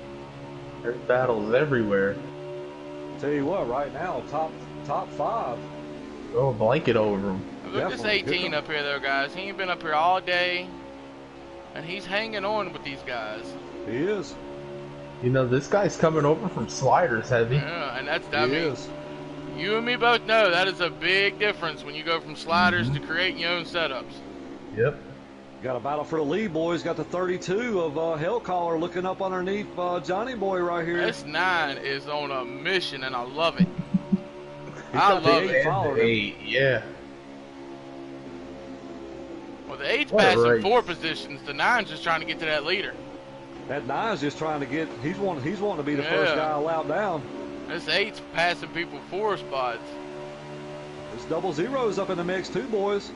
There's battles everywhere. Tell you what, right now, top 5. Oh, blanket over them. Look at this Definitely. 18 up here, though, guys. He ain't been up here all day, and he's hanging on with these guys. He is. You know, this guy's coming over from sliders heavy. Yeah, and that's, He I mean, is. you and me both know that is a big difference when you go from sliders to creating your own setups. Yep. Got a battle for the lead, boys. Got the 32 of Hellcaller looking up underneath Johnny Boy right here. This 9 is on a mission, and I love it. He's I got the love 8 it. following him. 8, yeah. Well, the 8's What a passing race. 4 positions. The 9's just trying to get to that leader. That 9's just trying to get. He's wanting to be the first Yeah. guy allowed down. This 8's passing people 4 spots. This 00's up in the mix too, boys.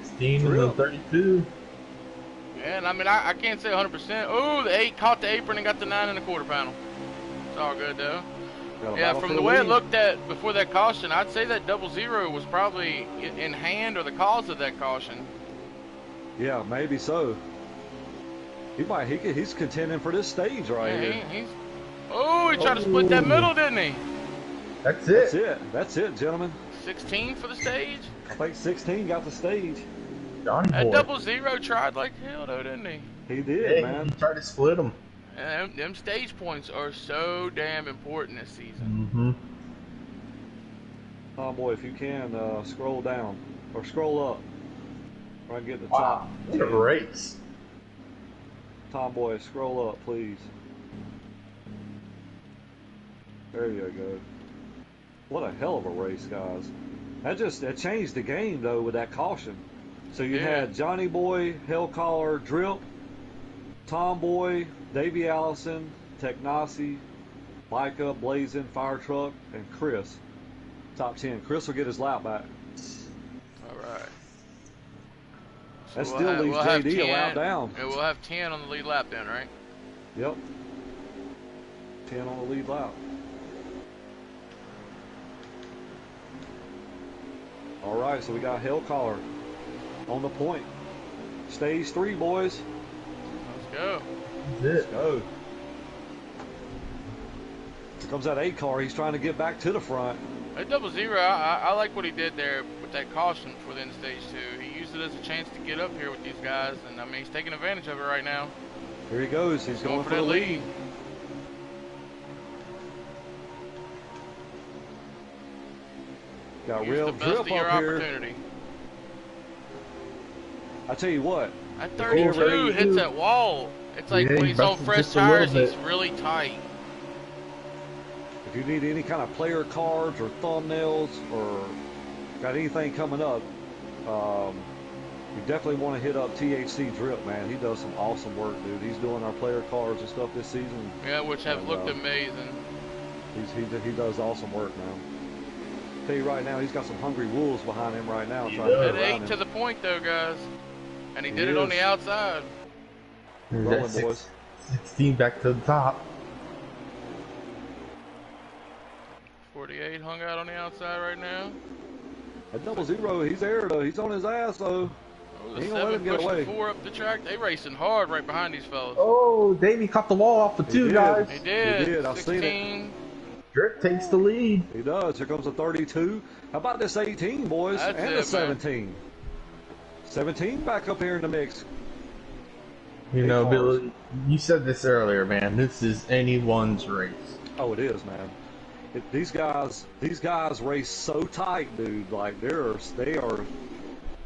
16 and the 32. And I mean, I can't say 100%. Oh, the 8 caught the apron and got the 9 in the quarter panel. It's all good though. Got a Yeah, battle from for the way it lead. looked at before that caution, I'd say that 00 was probably in hand or the cause of that caution. Yeah, maybe so. He's contending for this stage right Yeah, here. he's. Oh, he tried to split that middle, didn't he? That's That's it. it. That's it, gentlemen. 16 for the stage. I think 16 got the stage. Johnny That boy. 00 tried like hell though, didn't he? He did, Yeah, man. he tried to split them. And them stage points are so damn important this season. Mm-hmm. Tomboy, if you can, scroll down or scroll up. Try and get the Wow. top. What a race. Tomboy, scroll up, please. There you go. What a hell of a race, guys. That changed the game though with that caution. So you Yeah. had Johnny Boy, Hellcaller, Drip, Tomboy, Davey Allison, Technasi, Micah, Blazin, Fire Truck, and Chris. Top 10. Chris will get his lap back. All right. That So still leaves we'll have JD a 10 lap down. And we'll have 10 on the lead lap then, right? Yep. 10 on the lead lap. All right, so we got Hellcaller on the point. Stage 3, boys. Let's go. That's it. Let's go. Here comes that 8 car. He's trying to get back to the front. That 00, I like what he did there with that caution for the end of stage 2. He used it as a chance to get up here with these guys, and I mean, he's taking advantage of it right now. Here he goes. He's going for the that lead. Got Use real the best drip of your up here. opportunity. I tell you what. That The 32 32 hits that wall. It's like Yeah, when he he's on busted fresh just a little tires, he's bit. really tight. If you need any kind of player cards or thumbnails or got anything coming up, you definitely want to hit up THC Drip, man. He does some awesome work, dude. He's doing our player cards and stuff this season. Yeah, which have And, looked amazing. He does awesome work, man. Tell you right now, he's got some hungry wolves behind him right now He trying to does. get That around 8 to him. the point though, guys. And he He did it on is. the outside. Rolling, That's boys. 16 back to the top. 48 hung out on the outside right now. That 00, he's there though. He's on his ass though. Oh, He the ain't gonna let 7 him get pushing away. 4 up the track. They racing hard right behind these fellas. Oh, Davey caught the wall off the He 2, did. guys. He did. He did, I've seen it. 16. Drip takes the lead. He does. Here comes the 32. How about this 18, boys? That's and it, the man. 17. 17 back up here in the mix. You Eight know, cars. Billy, you said this earlier, man. This is anyone's race. Oh, it is, man. These guys race so tight, dude. Like they are.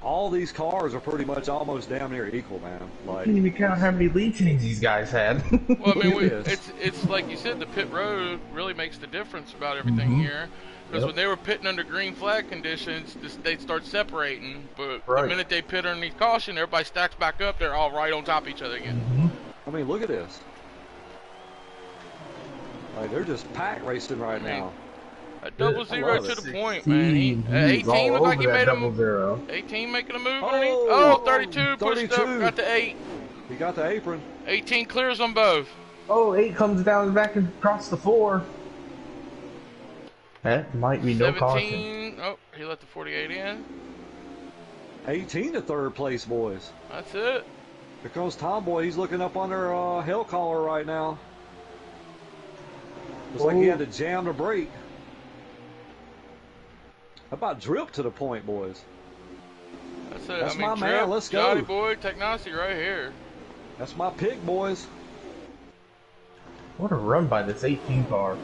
All these cars are pretty much almost damn near equal, man. I Like can't even count how many lead changes these guys had. Well, I mean, It is. it's like you said, the pit road really makes the difference about everything Mhm. here. Because Yep. when they were pitting under green flag conditions, they'd start separating. But the Right. minute they pit underneath caution, everybody stacks back up. They're all right on top of each other again. Mhm. I mean, look at this. Like they're just pack racing right now. A Yeah, I 00 love to it. the point, man. He, He's 18 all looked like he over made that him. 00. 18 making a move Oh, underneath. Oh, 32 pushed 32. up, got the 8. He got the apron. 18 clears them both. Oh, 8 comes down back and across the 4. That might be no caution. 17. Oh, he let the 48 in. 18 to third place, boys. That's it. Here comes Tomboy. He's looking up under Hellcaller right now. Looks like he had to jam the brake. How about Drip to the point, boys? it. That's I mean, my Drip, man. Let's go. Johnny Boy, Technasi right here. That's my pick, boys. What a run by this 18 car.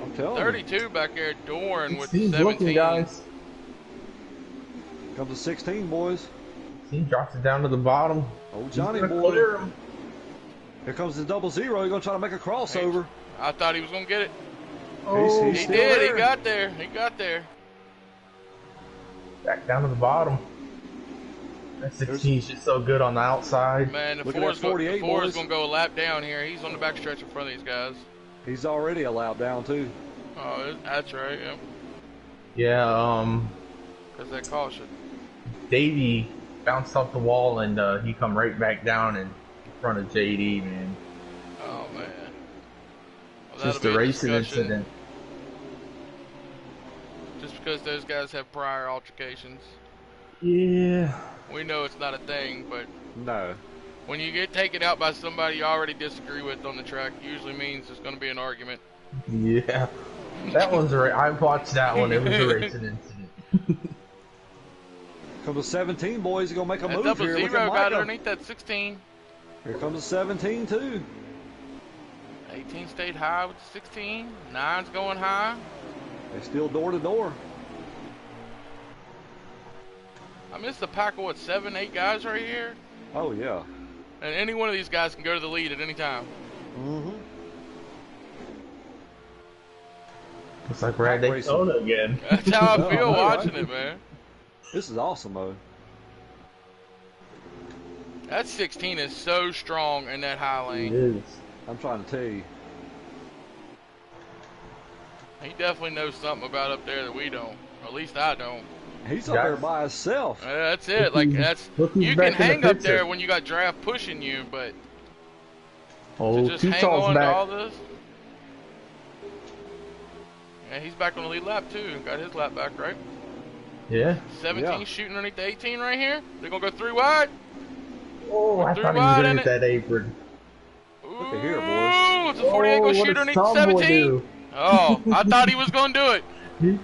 I'm telling 32 back there, Dorn with 16's 17. looking, guys. you. Comes to 16, boys. He drops it down to the bottom. Oh, Johnny He's gonna boy. clear him. Here comes the 00. He's going to try to make a crossover. I thought he was going to get it. Oh, He's He still did. there. He got there. He got there. back down to the bottom. That 16's just so good on the outside. Man, the Look at four's that 48, going boys. to go a lap down here. He's on the back stretch in front of these guys. He's already a lap down, too. Oh, that's right. Yeah. Yeah, Because that caution. Davey bounced off the wall and he come right back down in front of JD, man. Oh, man. Well, Just that'll a be racing discussion. incident. Just because those guys have prior altercations. Yeah. We know it's not a thing, but No. when you get taken out by somebody you already disagree with on the track, it usually means there's going to be an argument. Yeah. That one's a I watched that one. It was a racing incident. Comes to 17, boys. He's going to make a That move double here. Look zero at got Micah. underneath that 16. Here comes the 17, too. 18 stayed high with the 16. 9's going high. They still door to door. I mean, it's the pack of, what, 7, 8 guys right here? Oh, yeah. And any one of these guys can go to the lead at any time. Mm-hmm. Looks like we're at Pack racing. Daytona again. That's how I No, feel I know, watching right? it, man. This is awesome, though. That 16 is so strong in that high It lane. is. I'm trying to tell you. He definitely knows something about up there that we don't. Or at least I don't. He's up there by himself. That's it. Like, that's Look who's you back can in the hang up picture. there when you got draft pushing you, but Oh, to just two hang talls on to all back. this. Yeah, he's back on the lead lap too. Got his lap back, right? Yeah. 17 Yeah. shooting underneath the 18 right here. They're gonna go 3 wide. Oh, I Three thought he was wide gonna in hit that apron. Look at here, boys. Ooh, it's a 48 Oh, go what shoot does underneath the Tomboy 17. do? Oh, I thought he was gonna do it.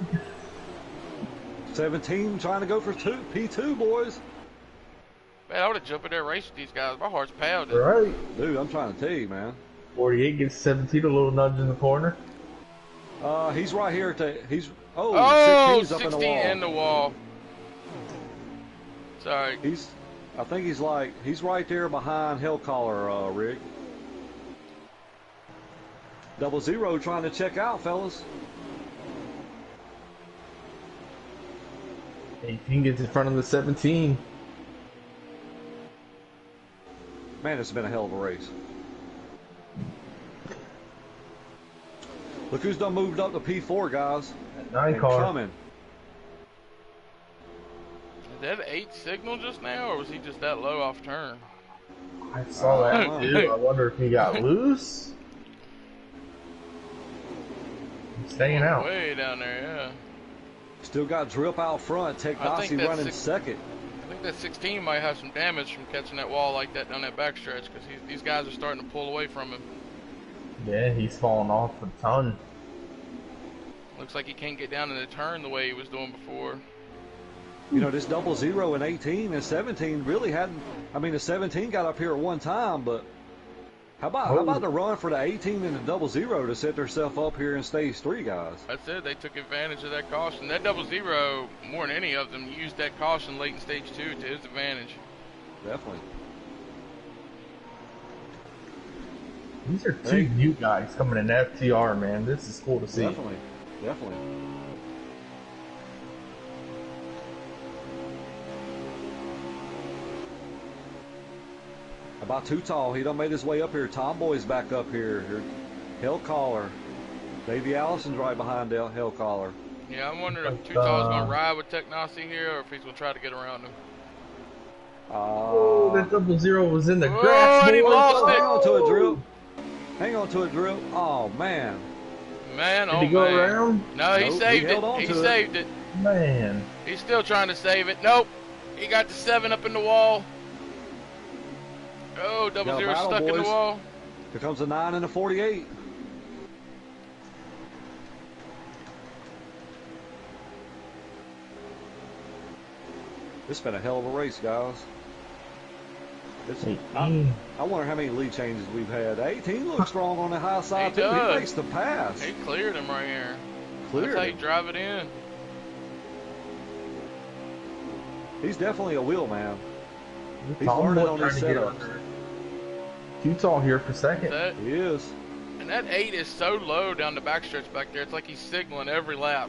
17 trying to go for P2, boys. Man, I would have jumped in there and raced with these guys. My heart's pounding. Right. Dude, I'm trying to tell you, man. 48 gives 17 a little nudge in the corner. He's right here at the. He's. Oh, Oh, 16's up 16 in the wall. in the wall. Sorry. He's. I think he's like. He's right there behind Hellcaller, Rick. 00 trying to check out, fellas. 18 gets in front of the 17. Man, it's been a hell of a race. Look who's done moved up to P4, guys. That 9 And car. coming. Is that 8 signal just now, or was he just that low off turn? I saw that Oh. too. I wonder if he got loose. He's staying out. Way down there, yeah. Still got Drip out front. I think Technasi that's running second. I think that 16 might have some damage from catching that wall like that down that backstretch, because these guys are starting to pull away from him. Yeah, he's falling off a ton. Looks like he can't get down in the turn the way he was doing before. You know, this 00 and 18 and 17 really hadn't. I mean, the 17 got up here at one time, but how about the run for the 18 and the 00 to set themselves up here in stage 3, guys? That's it. They took advantage of that caution. That 00, more than any of them, used that caution late in stage 2 to his advantage. Definitely. These are two new guys coming in FTR, man. This is cool to see. Definitely. Definitely. About too tall. He done made his way up here. Tomboy's back up here. Hellcaller. Davey Allison's right behind Hellcaller. Yeah, I'm wondering if But, Tutal's going to ride with Technasi here, or if he's going to try to get around him. Oh, that 00 was in the Oh, grass. and he boys. lost it. Hang on to it, Drip. Hang on to it, Drip. Oh, man. Man, Did oh he go man. around? No, he Nope, saved he held on it. He to it. saved it. Man. He's still trying to save it. Nope. He got the 7 up in the wall. Oh, 00 battle, stuck in the boys. wall. Here comes the 9 and the 48. It's been a hell of a race, guys. It's, 18. I wonder how many lead changes we've had. 18 looks strong on the high side, He too. does. He makes the pass. He cleared him right here. Cleared That's how you him. drive it in. He's definitely a wheel man. He's Tom learning Wood on his trying to get setups. under. Too tall here for second. That, He is. and that 8 is so low down the backstretch back there. It's like he's signaling every lap.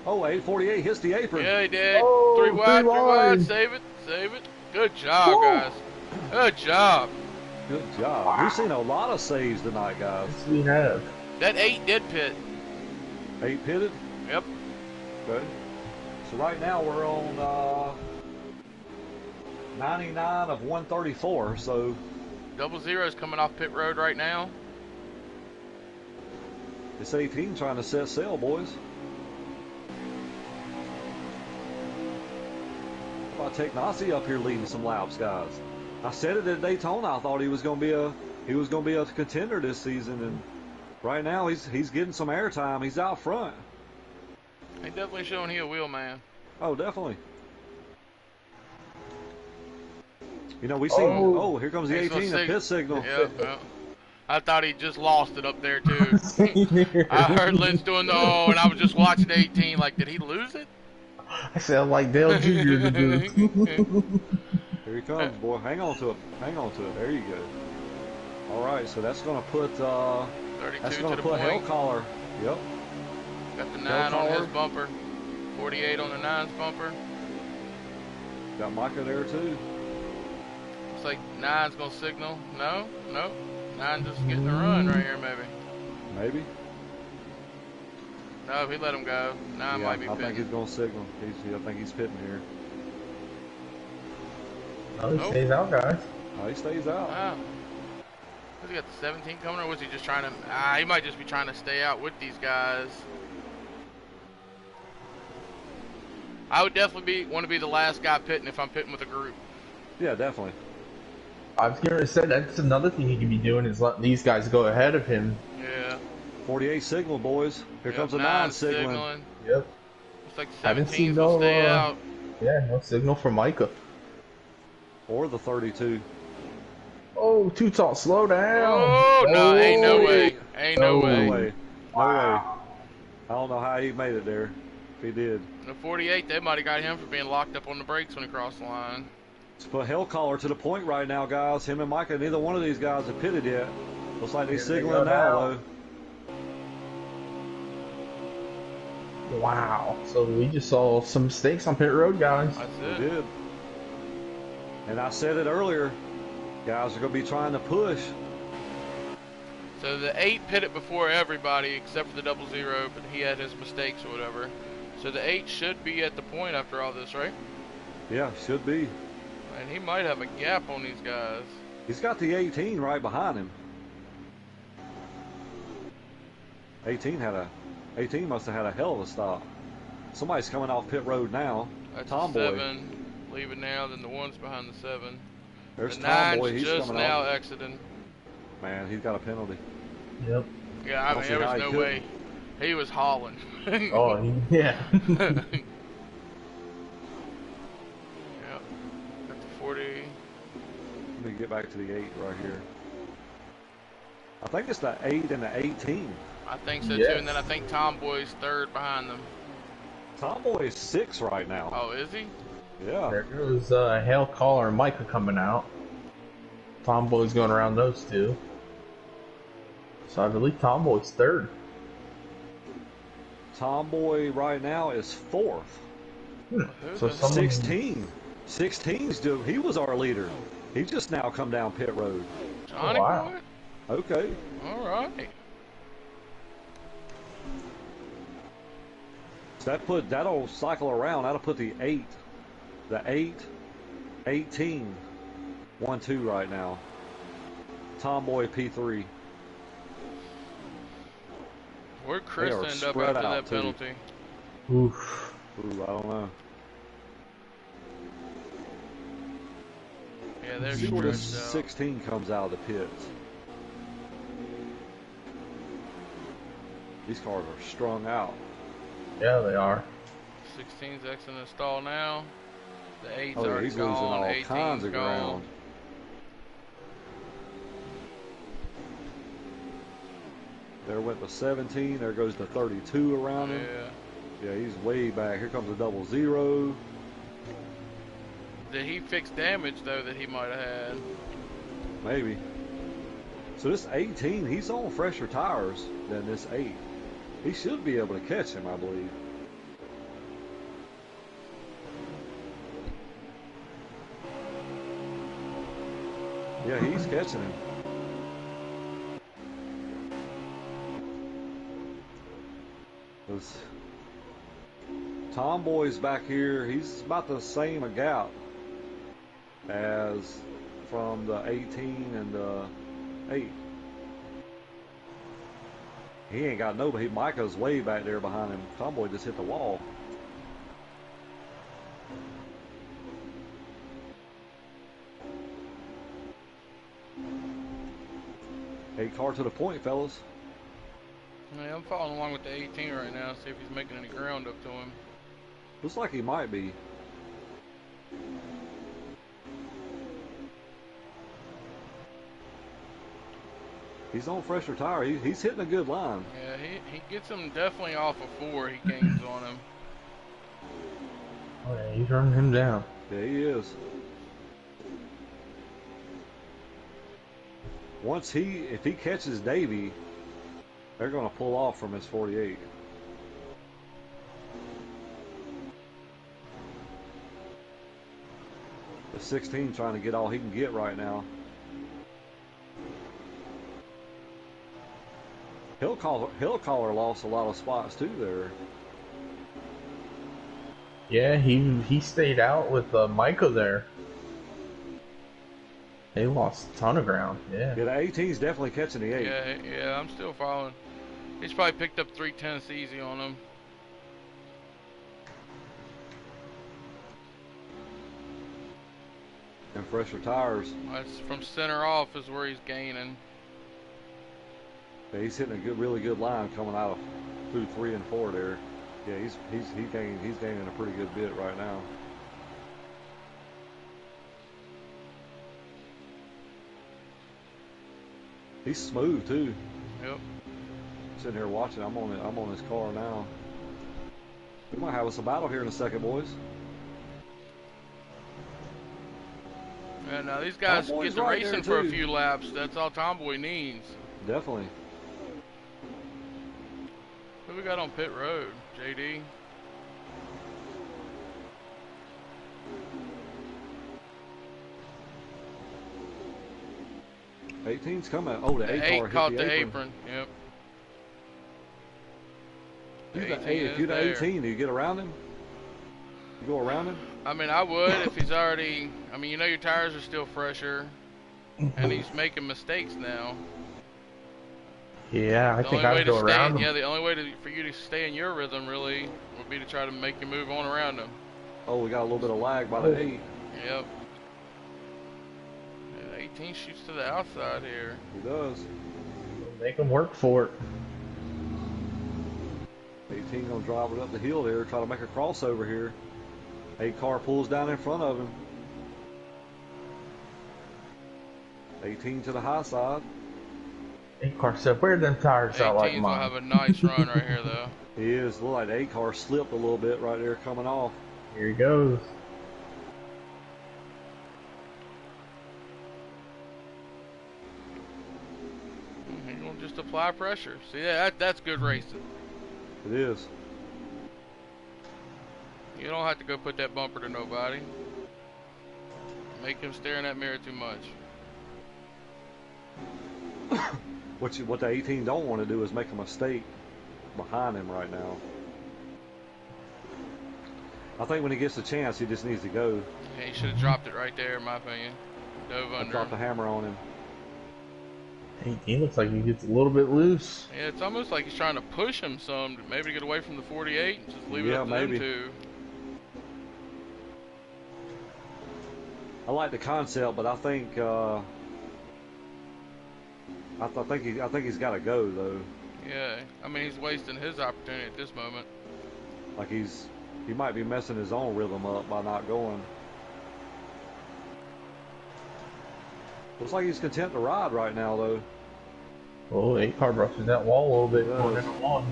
Oh, 848 hits the apron. Yeah, he did. Oh, three wide, three three wide. wide. Save it, save it. Good job, Woo. guys. Good job. Good job. We've seen a lot of saves tonight, guys. Yes, we have. That 8 did pit. 8 pitted. Yep. Good. So right now we're on 99 of 134. So 00 is coming off pit road right now. it's 18 trying to set sail, boys. How about Technasi up here leading some laps, guys? I said it at Daytona. I thought he was going to be a contender this season, and right now he's getting some airtime. He's out front. He definitely showing he a wheel man. Oh, definitely. You know, we seen. Oh. Oh, here comes the He's gonna 18, the pit signal. Yep, yep. I thought he just lost it up there too. I heard Lynch doing the and I was just watching the 18. Like, did he lose it? I sound like Dale Jr. to do. Here he comes, boy. Hang on to it. Hang on to it. There you go. All right, so that's going to put 32 that's to going the to put point. Hell Collar. Yep. Got the Hell 9 on his collar. bumper. 48 on the 9's bumper. Got Micah there too. Looks like 9's gonna signal. No, no. 9 just getting a run right here, maybe. Maybe. No, if he let him go, 9 Yeah, might be I think pitting. he's going to signal. I think he's pitting here. Oh, he Nope. stays out, guys. Oh, he stays out. Wow. Has he got the 17 coming, or was he just trying to? He might just be trying to stay out with these guys. I would definitely want to be the last guy pitting if I'm pitting with a group. Yeah, definitely. I was going to say that's another thing he could be doing is letting these guys go ahead of him. Yeah. 48 signal, boys. Here Yep, comes a 9 9 signaling. Yep. Looks like Haven't 17's seen will no, stay out. Yeah, no signal from Micah. Or the 32. Oh, too tall. Slow down. Oh, no, ain't no Oh. way. Ain't no No No way. way. No Wow. way. I don't know how he made it there. If he did. The 48, they might have got him for being locked up on the brakes when he crossed the line. Let's put Hell Collar to the point right now, guys. Him and Micah, neither one of these guys have pitted yet. Looks like they're Here they signaling go now, now. though. Wow. So we just saw some mistakes on pit road, guys. That's They it. did. And I said it earlier. Guys are going to be trying to push. So the 8 pitted before everybody except for the 00, but he had his mistakes or whatever. So the 8 should be at the point after all this, right? Yeah, should be. And he might have a gap on these guys. He's got the 18 right behind him. 18 must have had a hell of a stop. Somebody's coming off pit road now. That's Tomboy. 7 leaving now, then the 1's behind the 7. There's The Tomboy. 9's He's just coming now off. exiting. Man, he's got a penalty. Yep. Yeah, I Don't mean, see there how was he no way. He was hauling. Oh, yeah. Yeah. Got the 40. Let me get back to the 8 right here. I think it's the 8 and the 18. I think so Yes. too, and then I think Tomboy's 3rd behind them. Tomboy is 6 right now. Oh, is he? Yeah. There goes Hale Caller and Micah coming out. Tomboy's going around those two. So I believe Tomboy's 3rd. Tomboy right now is 4th. So the- someone, 16. 16's he was our leader. He just now come down pit road. Johnny wow. Boy? Okay. All right. So that'll cycle around. That'll put the 8, 18, 1-2 right now. Tomboy P3. Where'd Chris They are end up spread after out, that too. penalty? oof. Ooh, I don't know. Yeah, they're See where this stretched out. 16 comes out of the pits. These cars are strung out. Yeah, they are. 16's exiting the stall now. The 8's Oh yeah, already he's losing gone. all 18's kinds of gone. ground. There went the 17. There goes the 32 around him. Yeah. Yeah, he's way back. Here comes a double 0. Did he fix damage though that he might have had? Maybe. So this 18, he's on fresher tires than this 8. He should be able to catch him, I believe. Yeah, he's catching him. This Tomboy's back here. He's about the same a gap as from the 18 and the 8. He ain't got nobody. Micah's way back there behind him. Tomboy just hit the wall. Hey, car to the point, fellas. Yeah, I'm following along with the 18 right now, see if he's making any ground up to him. Looks like he might be. He's on fresher tire. He's hitting a good line. Yeah, he gets him definitely off of 4. He gains on him. Oh yeah, he's running him down. Yeah, he is. If he catches Davey, they're going to pull off from his 48. The 16 trying to get all he can get right now. Hillcaller lost a lot of spots too there. Yeah, he stayed out with Micah there. They lost a ton of ground. Yeah. Yeah, the 18's definitely catching the 8. Yeah, I'm still following. He's probably picked up 3/10 easy on him. And fresher tires. That's from center off is where he's gaining. Yeah, he's hitting a really good line coming out of through 3 and 4 there. Yeah, he's gaining a pretty good bit right now. He's smooth too. Yep. Sitting here watching. I'm on his car now. We might have us a battle here in a second, boys. Yeah, now these guys Tomboy's get to right racing there, for a too. few laps. That's all Tomboy needs. Definitely. Who we got on pit road? JD. '18's coming. Oh, the 8 car hit caught the the apron. apron. Yep. He's The the 8. If you're the there. 18, do you get around him? You go around him? I mean, I would if he's already. I mean, you know, your tires are still fresher, and he's making mistakes now. Yeah, I The think only way I'd to go stay, around him. yeah, the only way for you to stay in your rhythm really would be to try to make you move on around him. Oh, we got a little bit of lag by the 8. Yep. Yeah, 18 shoots to the outside here. He does. Make him work for it. 18 gonna drive it up the hill there, try to make a crossover here. 8 car pulls down in front of him. 18 to the high side. 8 car said, "Where them tires out like 18's will mine?" have a nice run right here, though. He is. Look like the 8 car slipped a little bit right there coming off. Here he goes. He's gonna just apply pressure. See, that's good racing. It is. You don't have to go put that bumper to nobody. Make him stare in that mirror too much. What the 18 don't want to do is make a mistake behind him right now. I think when he gets a chance, he just needs to go. Yeah, he should have dropped it right there, in my opinion. Dove I under. dropped the hammer on him. He looks like he gets a little bit loose. Yeah, it's almost like he's trying to push him some, maybe to get away from the 48 and just leave it up to maybe. them two. I like the concept, but I think I think he's got to go though. Yeah, I mean he's wasting his opportunity at this moment. Like he might be messing his own rhythm up by not going. Looks like he's content to ride right now, though. Oh, 8 car brushes that wall a little bit It going does. into 1.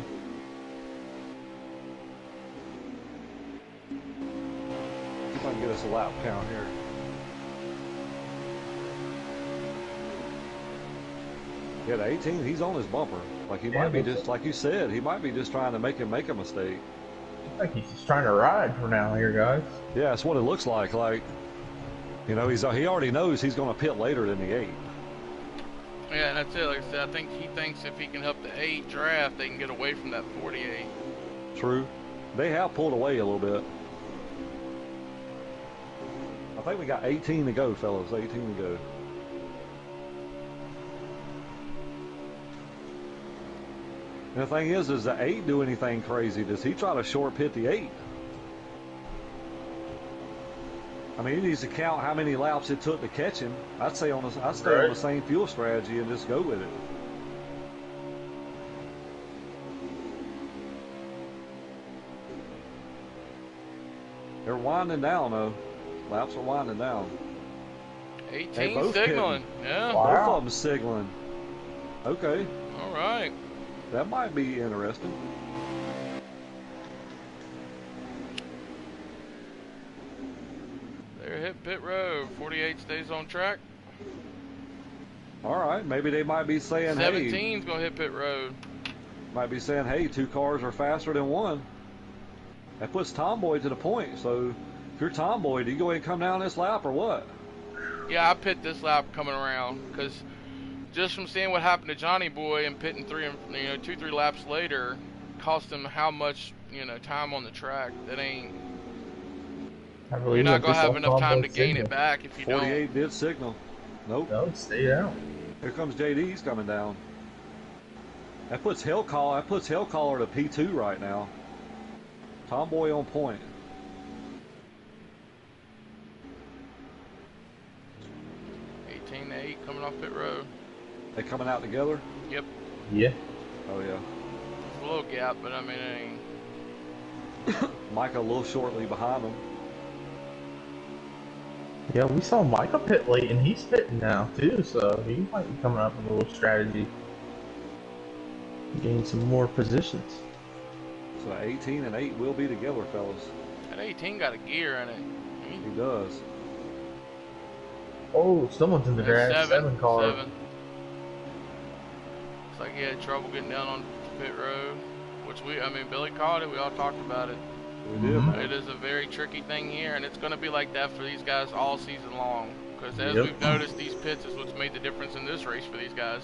See if I can get us a lap count here. Yeah, the 18, he's on his bumper. Like he might be just, like you said, he might be just trying to make him make a mistake. I think he's just trying to ride for now here, guys. Yeah, that's what it looks like. Like, you know, he already knows he's going to pit later than the 8. Yeah, that's it. Like I said, I think he thinks if he can help the 8 draft, they can get away from that 48. True. They have pulled away a little bit. I think we got 18 to go, fellas. 18 to go. And the thing is, does the 8 do anything crazy? Does he try to short pit the 8? I mean, he needs to count how many laps it took to catch him. I'd stay on the same fuel strategy and just go with it. They're winding down, though. Laps are winding down. 18 signaling. Yeah. Wow. Both of them signaling. Okay. All right. That might be interesting. They're hit pit road. 48 stays on track. All right. Maybe they might be saying, 17's going to hit pit road. might be saying, hey, 2 cars are faster than 1. That puts Tomboy to the point. So if you're Tomboy, do you go ahead and come down this lap or what? Yeah, I pit this lap coming around because just from seeing what happened to Johnny Boy and pitting 2-3 laps later, cost him how much time on the track. That ain't. You're not gonna have enough time to gain it back if you 48 don't. did signal. Nope. No, stay out. Here comes JD's coming down. That puts Hellcaller to P2 right now. Tomboy on point. To 8 coming off pit road. They coming out together? Yep. Yeah. Oh yeah. A little gap, but I mean it ain't. Micah a little shortly behind them. Yeah, we saw Micah pit late, and he's pitting now, too, so he might be coming up with a little strategy. Gain some more positions. So 18 and 8 will be together, fellas. That 18 got a gear in it. He does. Oh, someone's in the grass. 7 car. 7. Looks like he had trouble getting down on pit road, which Billy caught it. We all talked about it. We did, man. It is a very tricky thing here, and it's going to be like that for these guys all season long. Because as we've noticed, these pits is what's made the difference in this race for these guys.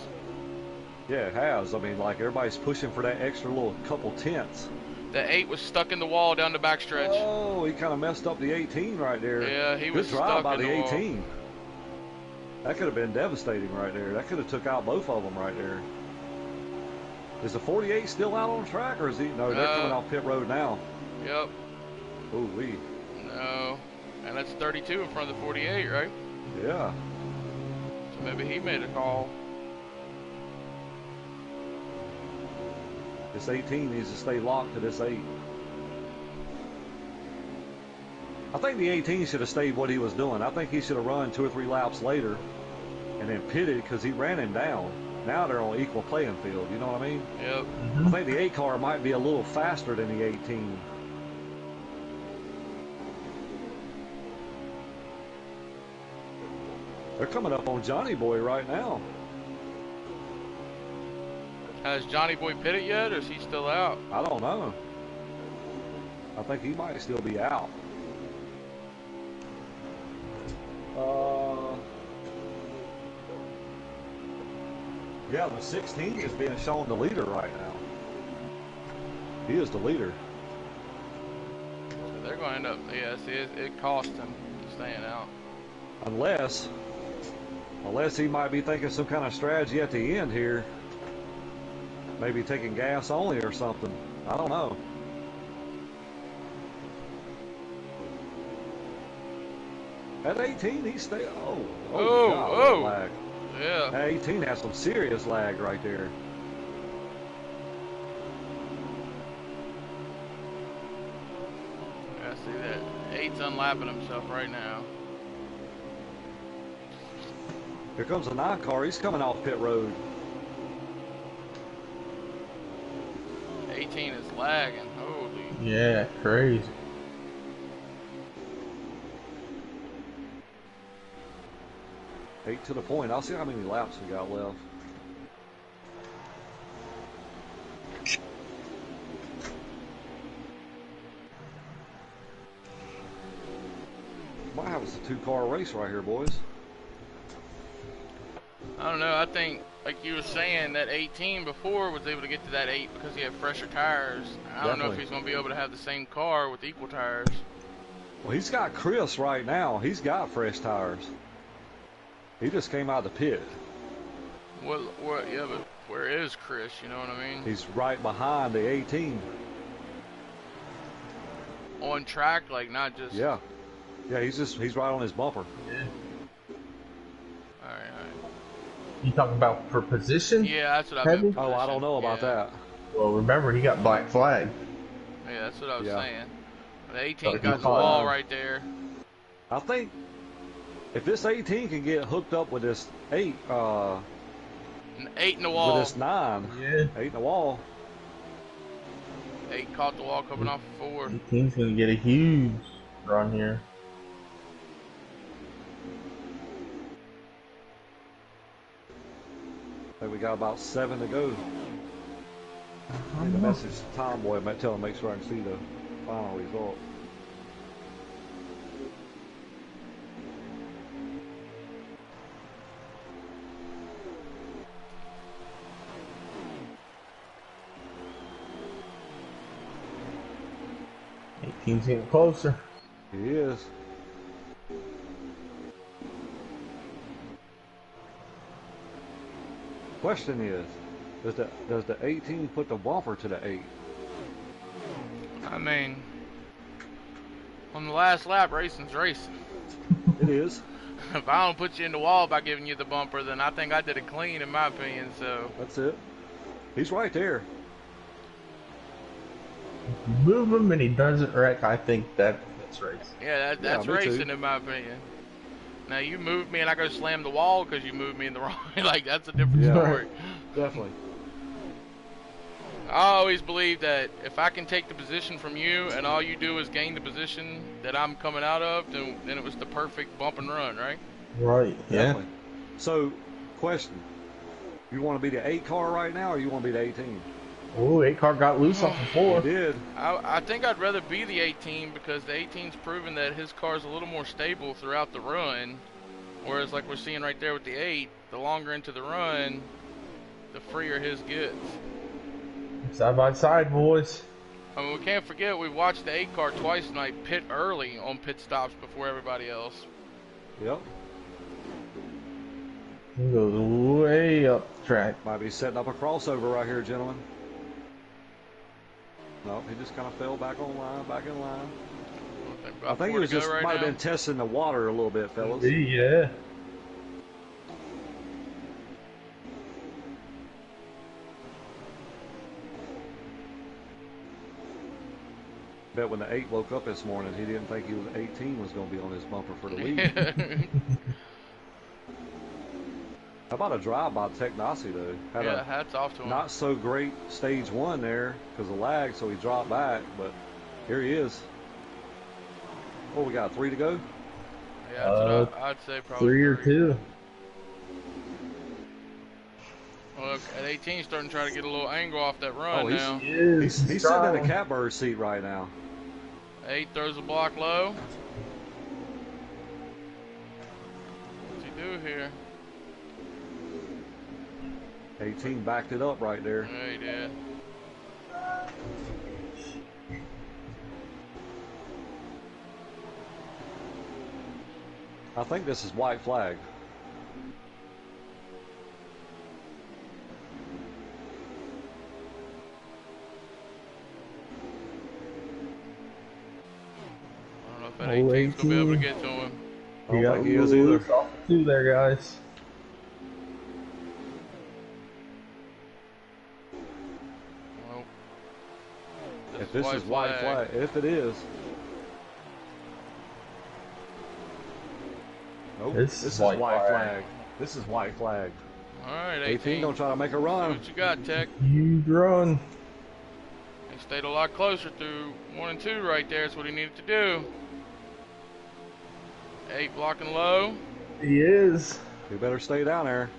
Yeah, it has. I mean, like, everybody's pushing for that extra little couple tenths. The 8 was stuck in the wall down the backstretch. Oh, he kind of messed up the 18 right there. Yeah, he was Good drive stuck by in the the 18. Wall. That could have been devastating right there. That could have took out both of them right there. Is the 48 still out on the track, or is he? No, they're coming off pit road now. Yep. Ooh wee. No, and that's 32 in front of the 48, right? Yeah. So maybe he made a call. This 18 needs to stay locked to this 8. I think the 18 should have stayed what he was doing. I think he should have run 2 or 3 laps later and then pitted because he ran him down. Now they're on equal playing field, you know what I mean? Yep. I think the 8 car might be a little faster than the 18. They're coming up on Johnny Boy right now. Has Johnny Boy pitted yet, or is he still out? I don't know. I think he might still be out. Yeah, the 16 is being shown the leader right now. He is the leader. So they're going to end up, yes, it cost him staying out. Unless he might be thinking some kind of strategy at the end here. Maybe taking gas only or something. I don't know. At 18, he stayed. Oh, lag. Yeah. At 18 has some serious lag right there. Yeah, see that. 8's unlapping himself right now. Here comes a 9 car. He's coming off pit road. 18 is lagging. Holy. Yeah, crazy. Eight to the point. I'll see how many laps we got left. Might have us a 2-car race right here, boys. I don't know. I think, like you were saying, that 18 before was able to get to that 8 because he had fresher tires. I don't know if he's going to be able to have the same car with equal tires. Well, he's got Chris right now. He's got fresh tires. He just came out of the pit. What? Yeah, but where is Chris? You know what I mean? He's right behind the 18. On track, like not just. Yeah. Yeah, he's right on his bumper. Yeah. All right. You talking about for position? Yeah, that's what I Heavy? meant. Oh, I don't know about that. Well, remember, he got black flag. Yeah, that's what I was saying. The 18 So got the wall right there. I think if this 18 can get hooked up with this 8, An 8 in the wall. with this 9, Yeah. 8 in the wall. 8 caught the wall coming off of 4. 18's gonna get a huge run here. I think we got about 7 to go. I need to message Tom Boy and tell him make sure I can see the final result. Team's getting closer. He is. Question is, does the 18 put the bumper to the 8? I mean, on the last lap, racing's racing. It is. If I don't put you in the wall by giving you the bumper, then I think I did it clean, in my opinion. So That's it. He's right there. If you move him and he doesn't wreck, I think that's racing. yeah, that's me too. racing in my opinion. Now you moved me and I go slam the wall because you moved me in the wrong. Like that's a different Yeah. story. Definitely. I always believe that if I can take the position from you and all you do is gain the position that I'm coming out of, then it was the perfect bump and run, right? Right. Yeah. Definitely. So, question. You want to be the 8 car right now or you want to be the 18? Oh, 8 car got loose off the 4. He did. I think I'd rather be the 18 because the 18's proven that his car's a little more stable throughout the run. Whereas like we're seeing right there with the 8, the longer into the run, the freer his gets. Side by side, boys. I mean, we can't forget we watched the 8 car twice tonight pit early on pit stops before everybody else. Yep. He goes way up the track. Might be setting up a crossover right here, gentlemen. No, he just kind of fell back on line, back in line. I think he was just might have been testing the water a little bit, fellas. Yeah. Bet when the 8 woke up this morning, he didn't think 18 was going to be on his bumper for the lead. How about a drive by Technasi, though? Had Yeah, hats off to him. not so great stage 1 there because of lag, so he dropped back, but here he is. Oh, we got 3 to go? Yeah, that's what I'd say probably 3 or 2. Look, at 18, starting to try to get a little angle off that run Oh, now. He's sitting in a catbird seat right now. 8 throws the block low. What's he do here? 18 backed it up right there. Yeah, he did. I think this is white flag. I don't know if that 18's going to be able to get to him. I don't think he is either. Off the 2 there, guys. Well, If this is white flag, if it is. Nope, This this is white white flag. flag. This is white flag. All right, 18 gonna try to make a See run. what you got, Tech. Huge run. He stayed a lot closer through 1 and 2 right there. That's what he needed to do. 8 blocking low. He is. You better stay down there.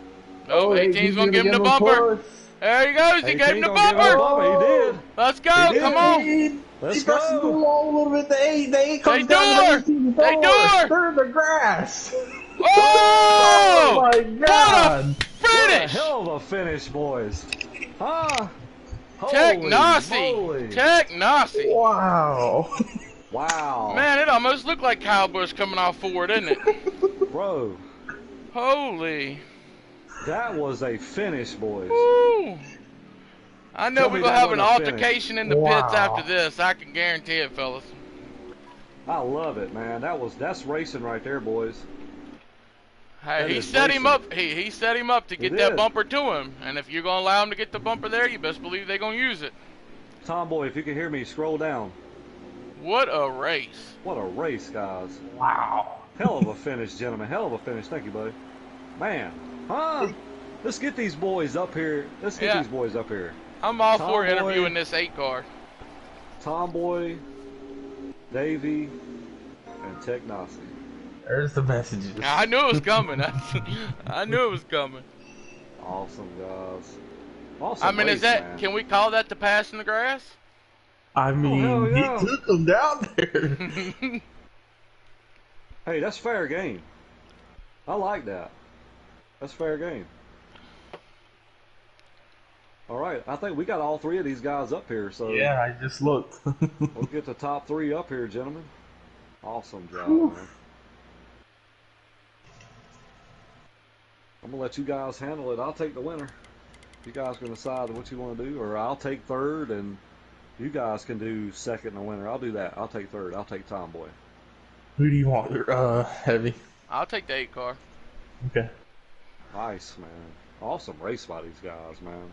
Oh, 18's gonna give him the bumper. There he goes. He gave him the 18 gonna give him the bumper. bumper. He did. Let's go. He did. Come on. Let's He presses the go. wall a little bit. The 8 comes They down do to her. They do her. through the grass. Oh! My God. What a Finish! hell of a finish, boys. Huh? Tech Holy Nasi! moly. Tech Nasi! Wow. Wow. Man, it almost looked like Kyle Busch coming off forward, didn't it? Bro, Holy. that was a finish, boys. Woo. I know Tell we're me going to that have an wasn't a altercation in the Wow. pits after this. I can guarantee it, fellas. I love it, man. That's racing right there, boys. Hey, That he is set him racing. up. He set him up to get He that did. bumper to him. And if you're going to allow him to get the bumper there, you best believe they're going to use it. Tomboy, if you can hear me, scroll down. What a race. What a race, guys. Wow. Hell of a finish, gentlemen. Hell of a finish. Thank you, buddy. Man, huh? Let's get these boys up here. Let's get Yeah. these boys up here. I'm all for Tomboy. interviewing this 8 car. Tomboy, Davey, and Tech Nasi. There's the messages. I knew it was coming. I knew it was coming. Awesome, guys. Awesome I mean, race, is that, man. can we call that the pass in the grass? I mean, hell yeah. he took him down there. Hey, that's fair game. I like that. That's fair game. All right, I think we got all 3 of these guys up here, so Yeah, I just looked. we'll get the top 3 up here, gentlemen. Awesome job, man. I'm gonna let you guys handle it. I'll take the winner. You guys can decide what you want to do, or I'll take third, and you guys can do second and the winner. I'll do that. I'll take third. I'll take Tomboy. Who do you want? Heavy. I'll take the 8 car. Okay. Nice, man. Awesome race by these guys, man.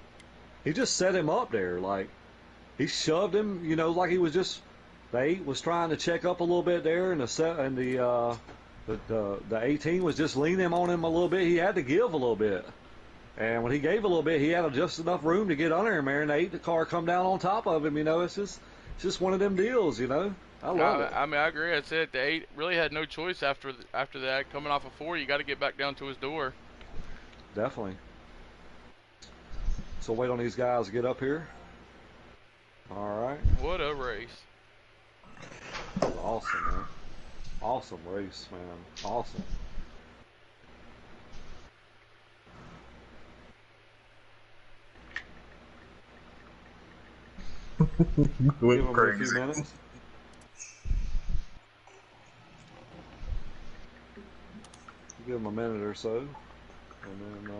He just set him up there, like he shoved him, you know, like he was just. The 8 was trying to check up a little bit there, and the 18 was just leaning on him a little bit. He had to give a little bit, and when he gave a little bit, he had just enough room to get under him there, and the car come down on top of him. You know, it's just one of them deals, you know. I love it. I mean, I agree. That's it. The 8 really had no choice after that. Coming off of 4, you got to get back down to his door. Definitely. So wait on these guys to get up here. All right. What a race. Awesome, man. Awesome race, man. Awesome. Give them a few minutes. Give them a minute or so, and then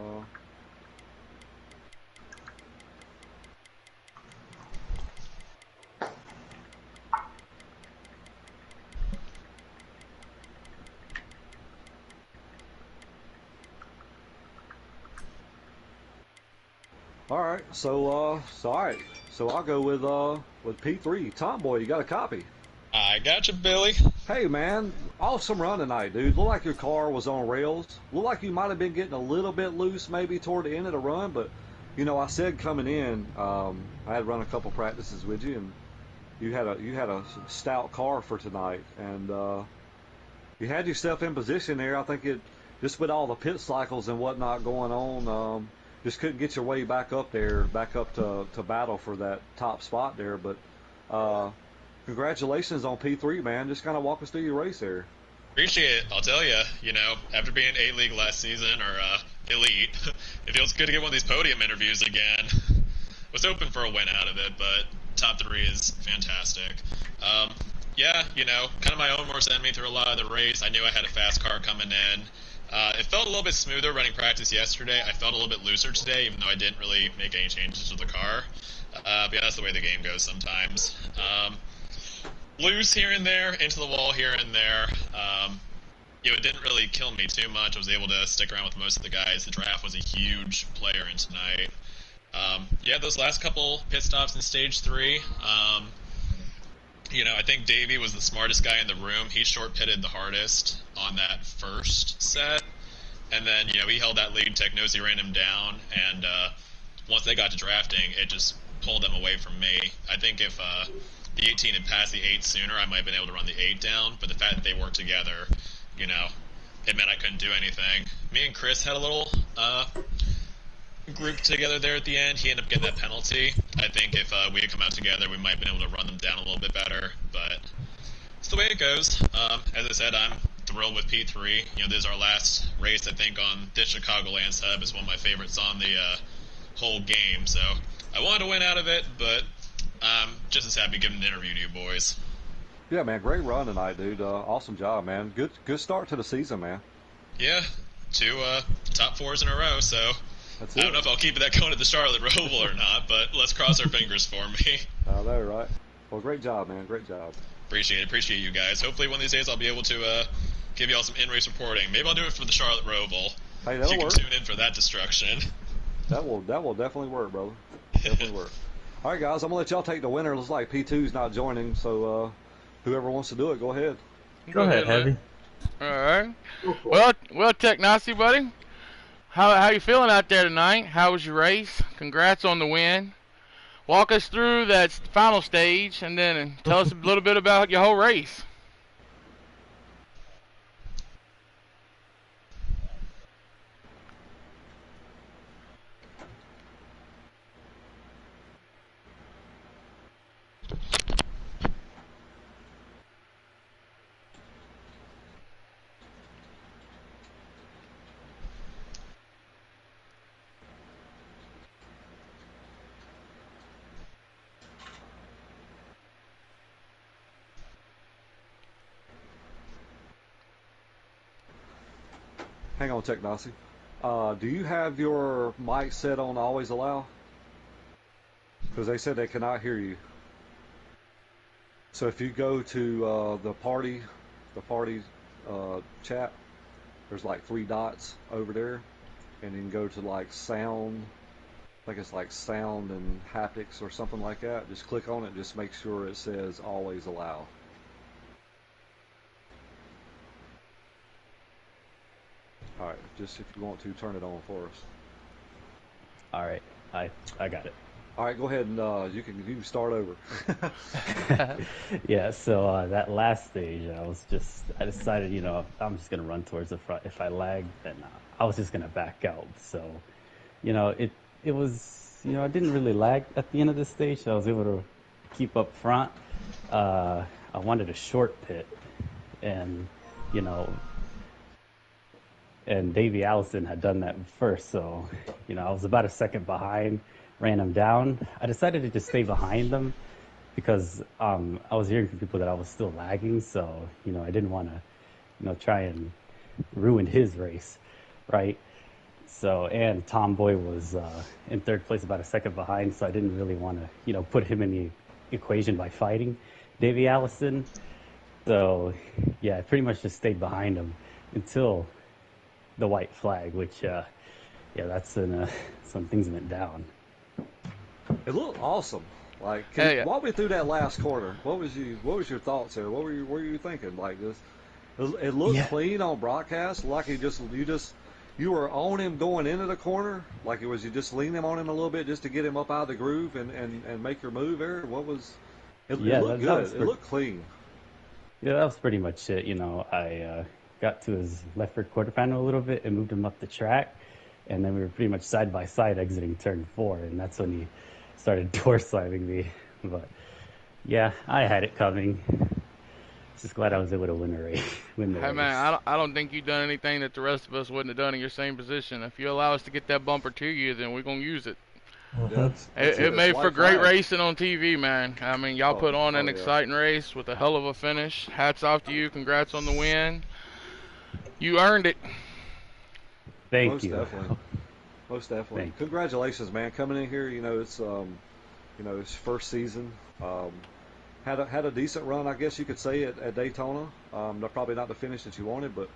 all right. So all right. So I'll go with P3. Tomboy, you got a copy? I got you, Billy. Hey man, awesome run tonight, dude. Looked like your car was on rails. Looked like you might have been getting a little bit loose maybe toward the end of the run, but you know, I said coming in, I had run a couple practices with you, and you had a stout car for tonight, and you had yourself in position there. I think it just with all the pit cycles and whatnot going on, just couldn't get your way back up there, back up to battle for that top spot there, but. Congratulations on P3, man. Just kind of walk us through your race there. Appreciate it. I'll tell you, you know, after being A-League last season, or Elite, it feels good to get one of these podium interviews again. Was hoping for a win out of it, but top 3 is fantastic. Yeah, you know, kind of my own worst enemy through a lot of the race. I knew I had a fast car coming in. It felt a little bit smoother running practice yesterday. I felt a little bit looser today, even though I didn't really make any changes to the car. But yeah, that's the way the game goes sometimes. Loose here and there, into the wall here and there. You know, it didn't really kill me too much. I was able to stick around with most of the guys. The draft was a huge player in tonight. Yeah, those last couple pit stops in stage 3. You know, I think Davey was the smartest guy in the room. He short pitted the hardest on that first set. And then, he held that lead. Technosi ran him down, and once they got to drafting, it just pulled them away from me. I think if the 18 had passed the 8 sooner, I might have been able to run the 8 down, but the fact that they worked together, it meant I couldn't do anything. Me and Chris had a little group together there at the end. He ended up getting that penalty. I think if we had come out together, we might have been able to run them down a little bit better, but it's the way it goes. As I said, I'm thrilled with P3. This is our last race, I think, on this Chicagoland sub. It's one of my favorites on the whole game, so I wanted to win out of it, but I'm just as happy giving an interview to you boys. Yeah, man, great run tonight, dude. Awesome job, man. Good start to the season, man. Yeah, 2 top 4s in a row, so That's I it. don't know if I'll keep that going at the Charlotte Roval or not, but let's cross our fingers for me. I know, right? Well, great job, man. Great job. Appreciate you guys. Hopefully one of these days I'll be able to give y'all some in-race reporting. Maybe I'll do it for the Charlotte Roval. Hey, that'll You can work. tune in for that destruction. That will definitely work, brother. Definitely work. All right, guys, I'm gonna let y'all take the winner. Looks like P2's not joining, so whoever wants to do it, go ahead. Go ahead, Heavy. All right. Well, Technosi, buddy. How you feeling out there tonight? How was your race? Congrats on the win. Walk us through that final stage, and then tell us a little bit about your whole race. Hang on, Technosi. Do you have your mic set on always allow? Because they said they cannot hear you. So if you go to the party chat, there's like 3 dots over there, and you can go to like sound. I think it's like sound and haptics or something like that. Just click on it. Just make sure it says always allow. All right, just if you want to turn it on for us. All right, I got it. All right, go ahead and you can start over. Yeah, so that last stage, I decided, I'm just gonna run towards the front. If I lag, then I was just gonna back out. So, it was, I didn't really lag at the end of the stage. So I was able to keep up front. I wanted a short pit, and and Davey Allison had done that first, so I was about a second behind, ran him down. I decided to just stay behind them because I was hearing from people that I was still lagging, so I didn't want to try and ruin his race, right? So, and Tomboy was in third place, about a second behind, so I didn't really want to put him in the equation by fighting Davey Allison. So yeah, I pretty much just stayed behind him until the white flag, which that's when things went down. It looked awesome. Like, walk me through that last corner. What was your thoughts there? What were you thinking? Like this, it looked clean on broadcast. Like you were on him going into the corner. Like you just lean him on him a little bit just to get him up out of the groove and make your move there. What was? It looked good. It looked clean. Yeah, that was pretty much it. I got to his left rear quarter panel a little bit and moved him up the track, and then we were pretty much side by side exiting turn 4, and that's when he started door slamming me. But yeah, I had it coming. Just glad I was able to win the race. Hey man, I don't think you've done anything that the rest of us wouldn't have done in your same position. If you allow us to get that bumper to you, then we're gonna use it. It made for great racing on TV, man. I mean, y'all put on an exciting race with a hell of a finish. Hats off to you. Congrats on the win. You earned it. Thank you. Most definitely. Congratulations, man. Coming in here, it's his first season. Had a decent run, I guess you could say, at Daytona. Probably not the finish that you wanted, but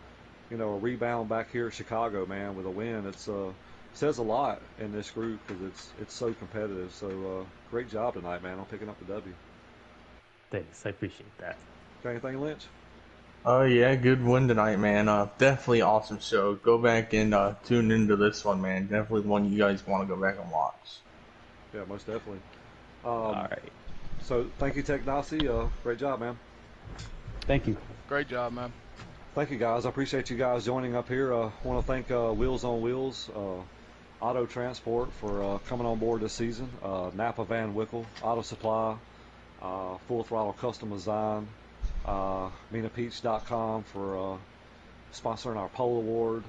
a rebound back here at Chicago, man, with a win. It's says a lot in this group because it's so competitive. So great job tonight, man, on picking up the W. Thanks, I appreciate that. Got anything, Lynch? Oh yeah, good win tonight, man. Definitely awesome show. Go back and tune into this one, man. Definitely one you guys want to go back and watch. Yeah, most definitely. All right. So thank you, Tech Nazi. Great job, man. Thank you. Great job, man. Thank you, guys. I appreciate you guys joining up here. I want to thank Wheels on Wheels Auto Transport for coming on board this season. Napa Van Wickle Auto Supply, Full Throttle Custom Design, MinaPeach.com for sponsoring our pole award.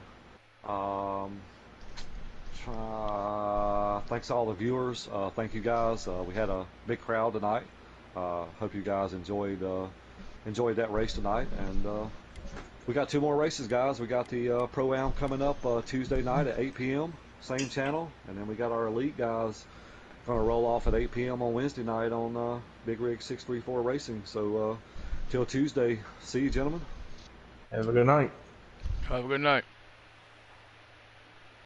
Thanks to all the viewers. Thank you guys. We had a big crowd tonight. Hope you guys enjoyed that race tonight. And we got 2 more races, guys. We got the Pro-Am coming up Tuesday night at 8 p.m. Same channel, and then we got our Elite guys going to roll off at 8 p.m. on Wednesday night on Big Rig 634 Racing. So till Tuesday, see you, gentlemen. Have a good night. Have a good night.